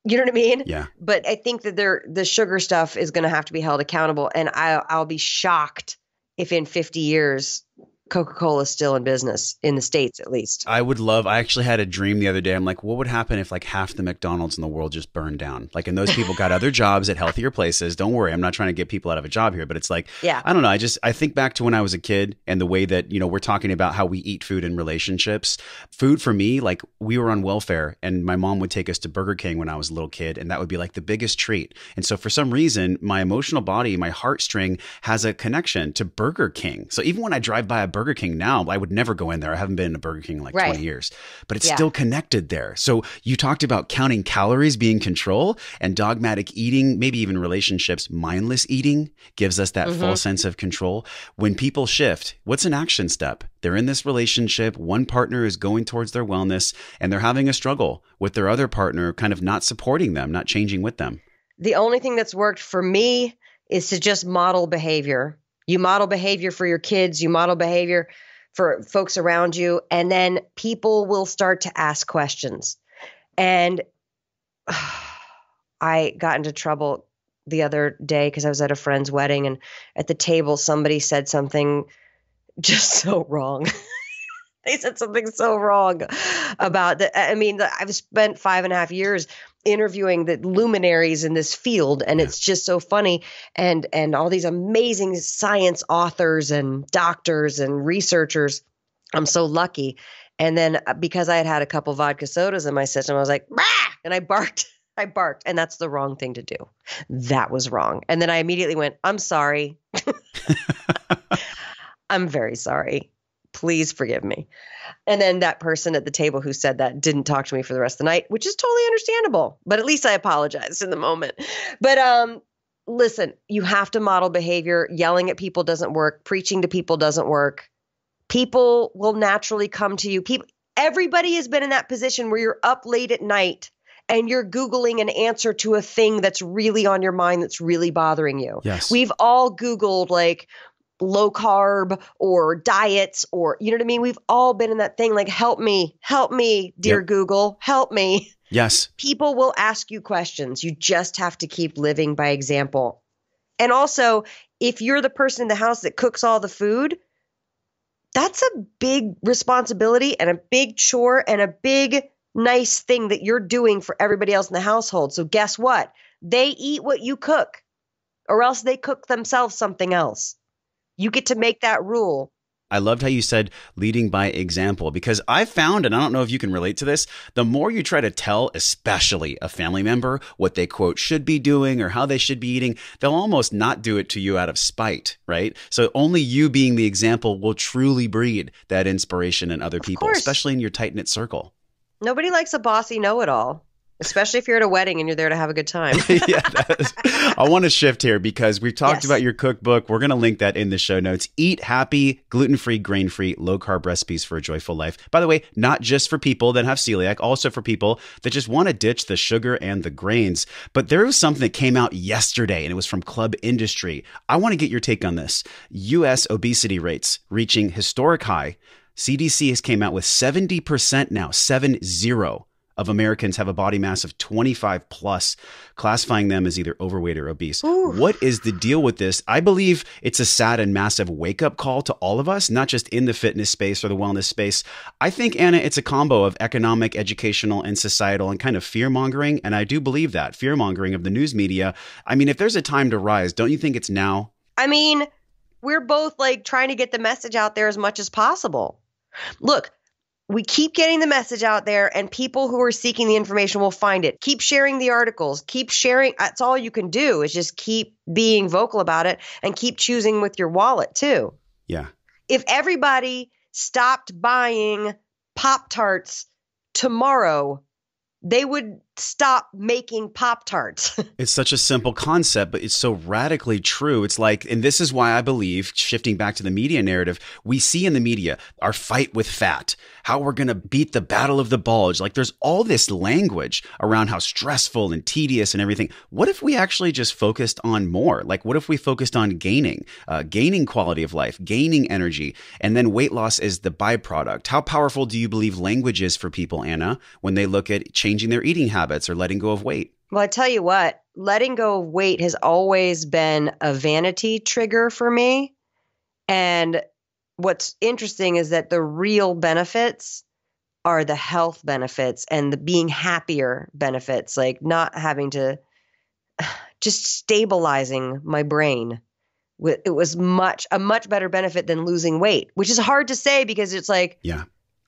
You know what I mean? Yeah. But I think that the sugar stuff is going to have to be held accountable. And I'll be shocked if in 50 years Coca-Cola is still in business in the States, at least. I actually had a dream the other day. I'm like, what would happen if like half the McDonald's in the world just burned down? Like, and those people got other jobs at healthier places. Don't worry. I'm not trying to get people out of a job here, but it's like, I don't know. I think back to when I was a kid and the way that, we're talking about how we eat food in relationships. Food for me, like we were on welfare and my mom would take us to Burger King when I was a little kid. And that would be like the biggest treat. And so for some reason, my emotional body, my heartstring has a connection to Burger King. So even when I drive by a Burger King now, I would never go in there. I haven't been in a Burger King in like 20 years, but it's still connected there. So you talked about counting calories being control and dogmatic eating, maybe even relationships. Mindless eating gives us that false sense of control. When people shift, what's an action step? They're in this relationship. One partner is going towards their wellness and they're having a struggle with their other partner, kind of not supporting them, not changing with them. The only thing that's worked for me is to just model behavior. You model behavior for your kids, you model behavior for folks around you, and then people will start to ask questions. And I got into trouble the other day because I was at a friend's wedding, and at the table, somebody said something just so wrong. They said something so wrong about that. I mean, I've spent 5.5 years interviewing the luminaries in this field, and it's just so funny. And all these amazing science authors and doctors and researchers. I'm so lucky. And then because I had a couple vodka sodas in my system, I was like, bah! And I barked. And that's the wrong thing to do. That was wrong. And then I immediately went, I'm sorry. I'm very sorry. Please forgive me. And then that person at the table who said that didn't talk to me for the rest of the night, which is totally understandable. But at least I apologized in the moment. But listen, you have to model behavior. Yelling at people doesn't work. Preaching to people doesn't work. People will naturally come to you. Everybody has been in that position where you're up late at night and you're Googling an answer to a thing that's really on your mind, that's really bothering you. Yes. We've all Googled like low carb or diets, or, you know what I mean? We've all been in that thing like, help me, dear Google, help me. Yes. People will ask you questions. You just have to keep living by example. And also, if you're the person in the house that cooks all the food, that's a big responsibility and a big chore and a big nice thing that you're doing for everybody else in the household. So guess what? They eat what you cook, or else they cook themselves something else. You get to make that rule. I loved how you said leading by example, because I found, and I don't know if you can relate to this, the more you try to tell, especially a family member, what they, quote, should be doing or how they should be eating, they'll almost not do it to you out of spite, right? So only you being the example will truly breed that inspiration in other people, especially in your tight-knit circle. Nobody likes a bossy know-it-all. Especially if you're at a wedding and you're there to have a good time. I want to shift here because we've talked about your cookbook. We're going to link that in the show notes. Eat happy, gluten-free, grain-free, low-carb recipes for a joyful life. By the way, not just for people that have celiac, also for people that just want to ditch the sugar and the grains. But there was something that came out yesterday, and it was from Club Industry. I want to get your take on this. U.S. obesity rates reaching historic high. CDC has came out with 70% now, 70%, of Americans have a body mass of 25 plus, classifying them as either overweight or obese. Ooh. What is the deal with this? I believe it's a sad and massive wake-up call to all of us, not just in the fitness space or the wellness space. I think, Anna, it's a combo of economic, educational, and societal, and kind of fear-mongering. And I do believe that, fear-mongering of the news media. I mean, if there's a time to rise, don't you think it's now? I mean, we're both like trying to get the message out there as much as possible. Look, we keep getting the message out there, and people who are seeking the information will find it. Keep sharing the articles. Keep sharing. That's all you can do, is just keep being vocal about it and keep choosing with your wallet too. Yeah. If everybody stopped buying Pop-Tarts tomorrow, they would stop making Pop-Tarts. It's such a simple concept, but it's so radically true. It's like, and this is why I believe, shifting back to the media narrative, we see in the media our fight with fat, how we're going to beat the battle of the bulge. Like there's all this language around how stressful and tedious and everything. What if we actually just focused on more? Like what if we focused on gaining quality of life, gaining energy, and then weight loss is the byproduct? How powerful do you believe language is for people, Anna, when they look at changing their eating habits or letting go of weight? Well, I tell you what, letting go of weight has always been a vanity trigger for me. And what's interesting is that the real benefits are the health benefits and the being happier benefits, like not having to, just stabilizing my brain. It was a much better benefit than losing weight, which is hard to say because it's like, yeah,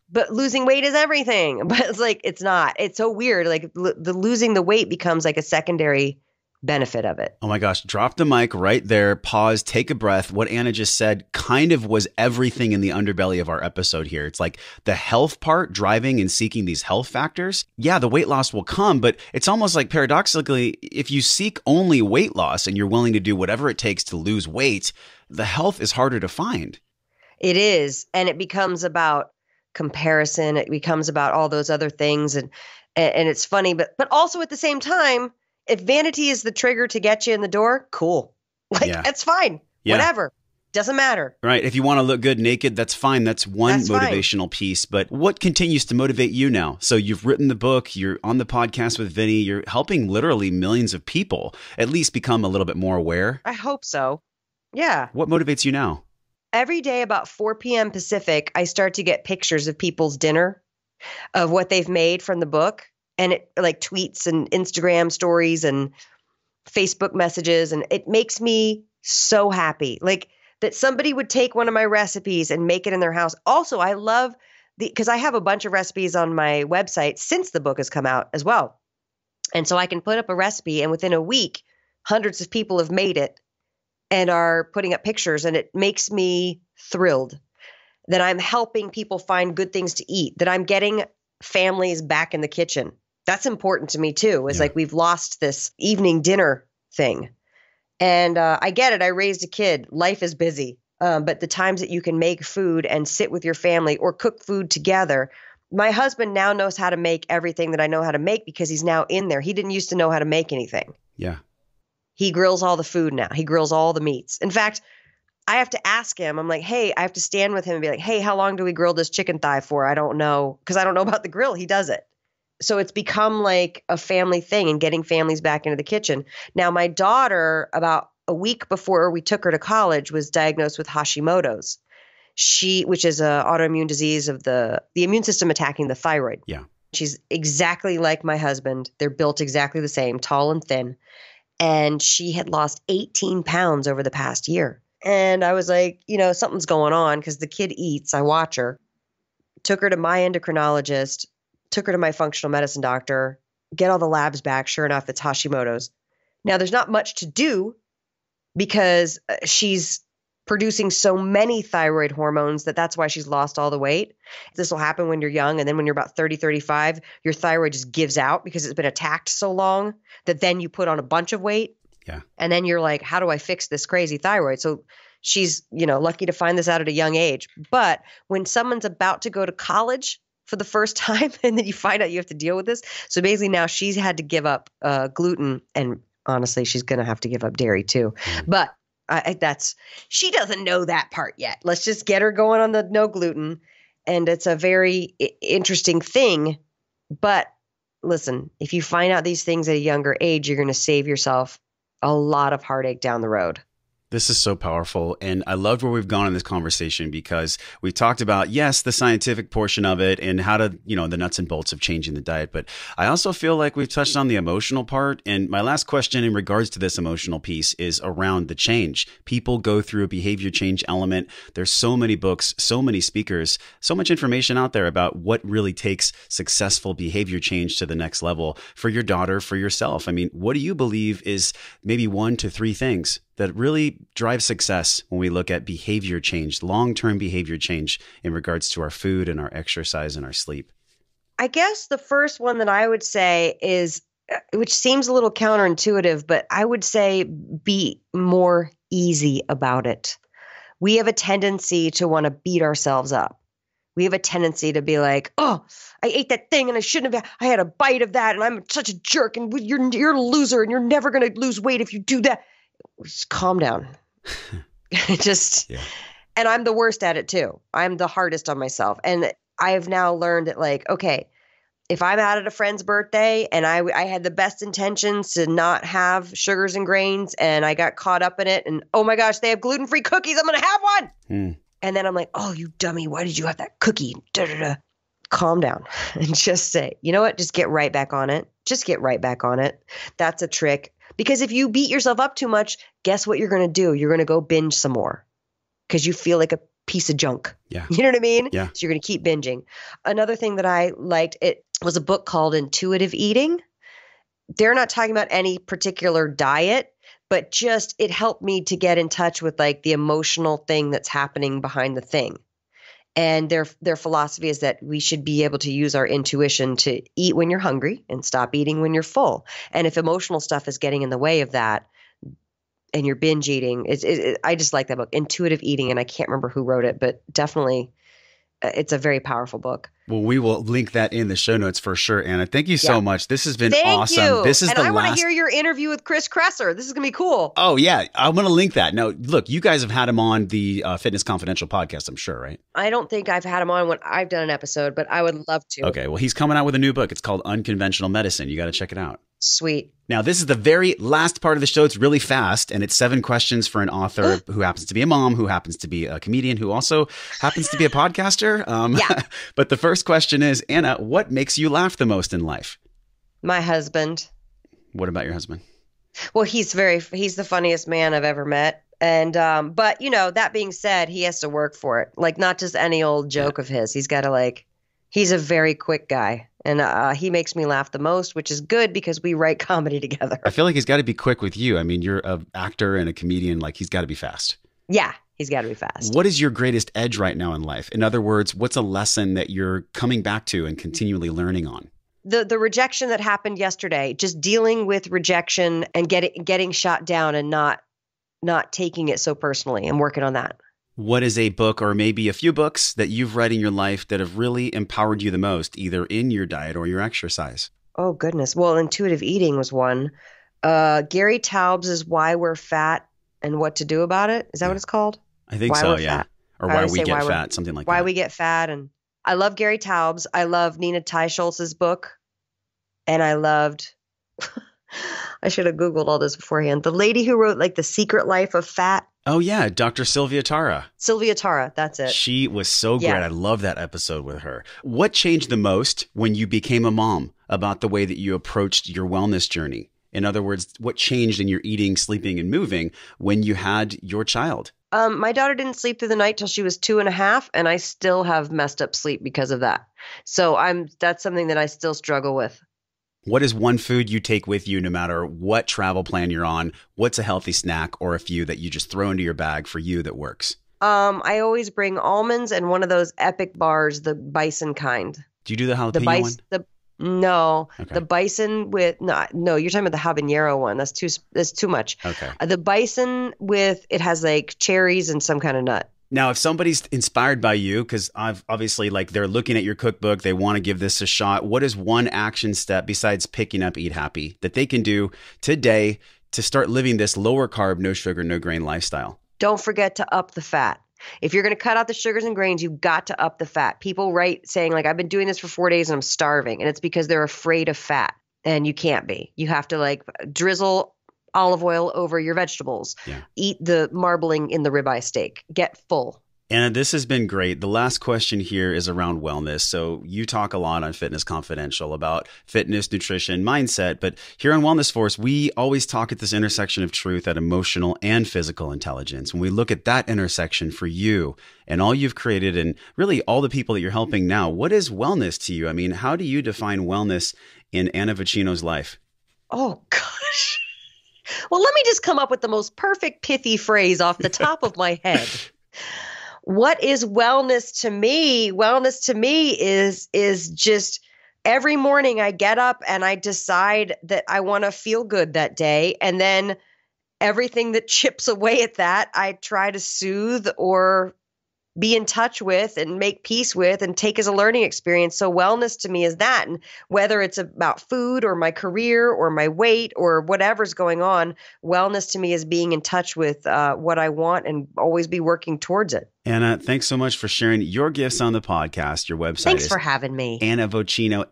but losing weight is everything. But it's like, it's not. It's so weird. Like the losing the weight becomes like a secondary benefit of it. Oh my gosh. Drop the mic right there. Pause. Take a breath. What Anna just said kind of was everything in the underbelly of our episode here. It's like the health part, driving and seeking these health factors. Yeah, the weight loss will come, but it's almost like paradoxically, if you seek only weight loss and you're willing to do whatever it takes to lose weight, the health is harder to find. It is. And it becomes about comparison. It becomes about all those other things. And it's funny, but also at the same time, if vanity is the trigger to get you in the door, cool. Like, That's fine. Yeah. Whatever. Doesn't matter. Right. If you want to look good naked, that's fine. That's one motivational piece. But what continues to motivate you now? So you've written the book, you're on the podcast with Vinny, you're helping literally millions of people at least become a little bit more aware. I hope so. Yeah. What motivates you now? Every day about 4 p.m. Pacific, I start to get pictures of people's dinner, of what they've made from the book. And it like tweets and Instagram stories and Facebook messages. And it makes me so happy. Like that somebody would take one of my recipes and make it in their house. Also, I love because I have a bunch of recipes on my website since the book has come out as well. And so I can put up a recipe and within a week, hundreds of people have made it and are putting up pictures. And it makes me thrilled that I'm helping people find good things to eat, that I'm getting families back in the kitchen. That's important to me too. It's like we've lost this evening dinner thing. And I get it. I raised a kid. Life is busy. But the times that you can make food and sit with your family or cook food together. My husband now knows how to make everything that I know how to make because he's now in there. He didn't used to know how to make anything. Yeah. He grills all the food now. He grills all the meats. In fact, I have to ask him. I'm like, hey, I have to stand with him and be like, hey, how long do we grill this chicken thigh for? I don't know. Because I don't know about the grill. He does it. So it's become like a family thing and getting families back into the kitchen. Now, my daughter, about a week before we took her to college, was diagnosed with Hashimoto's, which is an autoimmune disease of the immune system attacking the thyroid. Yeah. She's exactly like my husband. They're built exactly the same, tall and thin. And she had lost 18 pounds over the past year. And I was like, something's going on because the kid eats. I watch her. Took her to my endocrinologist. Took her to my functional medicine doctor, get all the labs back. Sure enough, it's Hashimoto's. Now, there's not much to do because she's producing so many thyroid hormones that's why she's lost all the weight. This will happen when you're young. And then when you're about 30, 35, your thyroid just gives out because it's been attacked so long that then you put on a bunch of weight. Yeah. And then you're like, how do I fix this crazy thyroid? So she's, lucky to find this out at a young age. But when someone's about to go to college for the first time, and then you find out you have to deal with this. So basically now she's had to give up gluten, and honestly, she's going to have to give up dairy too. But she doesn't know that part yet. Let's just get her going on the no gluten. And it's a very interesting thing, but listen, if you find out these things at a younger age, you're going to save yourself a lot of heartache down the road. This is so powerful. And I loved where we've gone in this conversation because we talked about, yes, the scientific portion of it and how to, the nuts and bolts of changing the diet. But I also feel like we've touched on the emotional part. And my last question in regards to this emotional piece is around the change. People go through a behavior change element. There's so many books, so many speakers, so much information out there about what really takes successful behavior change to the next level for your daughter, for yourself. I mean, what do you believe is maybe 1 to 3 things that really drive success when we look at behavior change, long-term behavior change in regards to our food and our exercise and our sleep? I guess the first one that I would say is, which seems a little counterintuitive, but I would say be more easy about it. We have a tendency to want to beat ourselves up. We have a tendency to be like, oh, I ate that thing and I shouldn't have. I had a bite of that and I'm such a jerk and you're a loser and you're never going to lose weight if you do that. Just calm down. And I'm the worst at it too. I'm the hardest on myself. And I have now learned that, like, okay, if I'm out at a friend's birthday and I had the best intentions to not have sugars and grains and I got caught up in it and, oh my gosh, they have gluten-free cookies. I'm going to have one. And then I'm like, oh, you dummy. Why did you have that cookie? Calm down and just say, you know what? Just get right back on it. Just get right back on it. That's a trick. Because if you beat yourself up too much, guess what you're going to do? You're going to go binge some more because you feel like a piece of junk. Yeah. You know what I mean? Yeah. So you're going to keep binging. Another thing that I liked, it was a book called Intuitive Eating. They're not talking about any particular diet, but just it helped me to get in touch with like the emotional thing that's happening behind the thing. And their philosophy is that we should be able to use our intuition to eat when you're hungry and stop eating when you're full. And if emotional stuff is getting in the way of that and you're binge eating, I just like that book, Intuitive Eating. And I can't remember who wrote it, but definitely it's a very powerful book. Well, we will link that in the show notes for sure, Anna. Thank you so much. This has been awesome. You. This is and I want to hear your interview with Chris Kresser. This is going to be cool. Oh, yeah. I'm going to link that. Now, look, you guys have had him on the Fitness Confidential podcast, I'm sure, right? I don't think I've had him on when I've done an episode, but I would love to. Okay. Well, he's coming out with a new book. It's called Unconventional Medicine. You got to check it out. Sweet. Now, this is the very last part of the show. It's really fast, and it's 7 questions for an author who happens to be a mom, who happens to be a comedian, who also happens to be a podcaster. Yeah. But the first question is, Anna, what makes you laugh the most in life? My husband. What about your husband? Well, he's the funniest man I've ever met. And, but that being said, he has to work for it. Like, not just any old joke of his. He's got to he's a very quick guy. And he makes me laugh the most, which is good because we write comedy together. I feel like he's got to be quick with you. I mean, you're an actor and a comedian. Like, he's got to be fast. Yeah, he's got to be fast. What is your greatest edge right now in life? In other words, what's a lesson that you're coming back to and continually learning on? The rejection that happened yesterday, just dealing with rejection and getting shot down and not taking it so personally. I'm working on that. What is a book or maybe a few books that you've read in your life that have really empowered you the most, either in your diet or your exercise? Oh, goodness. Well, Intuitive Eating was one. Gary Taubes' Why We're Fat and What to Do About It. Is that what it's called? I think so, yeah. Fat. Or Why We Get Fat, something like that. Why We Get Fat. And I love Gary Taubes. I love Nina Teicholz's book. And I loved... I should have Googled all this beforehand. The lady who wrote The Secret Life of Fat. Oh, yeah. Dr. Sylvia Tara. Sylvia Tara. That's it. She was so great. I love that episode with her. What changed the most when you became a mom about the way that you approached your wellness journey? In other words, what changed in your eating, sleeping, and moving when you had your child? My daughter didn't sleep through the night till she was 2.5, and I still have messed up sleep because of that. So that's something that I still struggle with. What is one food you take with you no matter what travel plan you're on? What's a healthy snack or a few that you just throw into your bag for you that works? I always bring almonds and one of those epic bars, the bison kind. Do you do the jalapeno one? No, okay. The bison with no, you're talking about the habanero one. That's too much. Okay. The bison with it has cherries and some kind of nut. Now, if somebody's inspired by you, because obviously they're looking at your cookbook, they want to give this a shot. What is one action step besides picking up Eat Happy that they can do today to start living this lower carb, no sugar, no grain lifestyle? Don't forget to up the fat. If you're going to cut out the sugars and grains, you've got to up the fat. People write saying like, I've been doing this for 4 days and I'm starving. And it's because they're afraid of fat. And you can't be. You have to like drizzle olive oil over your vegetables. Yeah. Eat the marbling in the ribeye steak. Get full. Anna, this has been great. The last question here is around wellness. So you talk a lot on Fitness Confidential about fitness, nutrition, mindset, but here on Wellness Force, we always talk at this intersection of truth at emotional and physical intelligence. When we look at that intersection for you and all you've created and really all the people that you're helping now, what is wellness to you? I mean, how do you define wellness in Anna Vocino's life? Oh, gosh. Well, let me just come up with the most perfect pithy phrase off the top of my head. What is wellness to me? Wellness to me is just every morning I get up and I decide that I want to feel good that day. And then everything that chips away at that, I try to soothe or be in touch with and make peace with and take as a learning experience. So wellness to me is that. And whether it's about food or my career or my weight or whatever's going on, wellness to me is being in touch with what I want and always be working towards it. Anna, thanks so much for sharing your gifts on the podcast. Your website Thanks is for having me. Anna Vocino,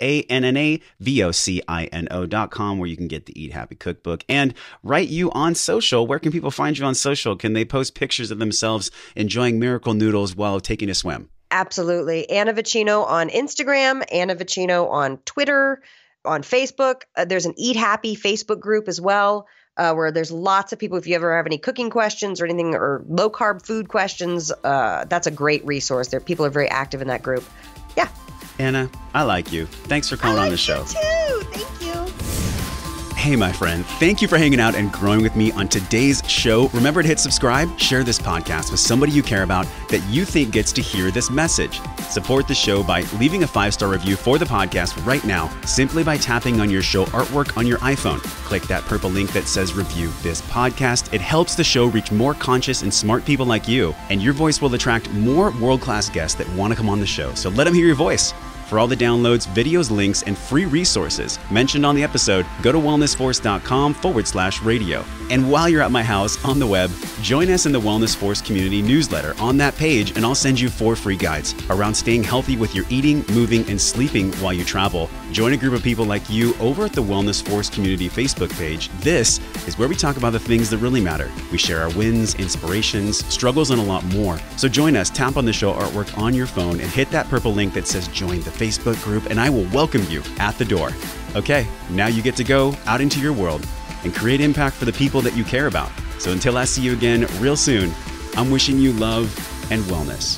ANNAVOCINO.com, where you can get the Eat Happy Cookbook and write you on social. Where can people find you on social? Can they post pictures of themselves enjoying miracle noodles while taking a swim? Absolutely. Anna Vocino on Instagram, Anna Vocino on Twitter, on Facebook. There's an Eat Happy Facebook group as well. Where there's lots of people. If you ever have any cooking questions or anything or low carb food questions, that's a great resource. People are very active in that group. Yeah. Anna, I like you. Thanks for coming on the show. You too. Thank you. Hey, my friend, thank you for hanging out and growing with me on today's show. Remember to hit subscribe, share this podcast with somebody you care about that you think gets to hear this message. Support the show by leaving a 5-star review for the podcast right now, simply by tapping on your show artwork on your iPhone. Click that purple link that says review this podcast. It helps the show reach more conscious and smart people like you, and your voice will attract more world-class guests that want to come on the show. So let them hear your voice. For all the downloads, videos, links, and free resources mentioned on the episode, go to wellnessforce.com/radio. And while you're at my house on the web, join us in the Wellness Force community newsletter on that page, and I'll send you 4 free guides around staying healthy with your eating, moving, and sleeping while you travel. Join a group of people like you over at the Wellness Force community Facebook page. This is where we talk about the things that really matter. We share our wins, inspirations, struggles, and a lot more. So join us, tap on the show artwork on your phone, and hit that purple link that says join the Facebook group, and I will welcome you at the door. Okay, now you get to go out into your world and create impact for the people that you care about. So until I see you again real soon, I'm wishing you love and wellness.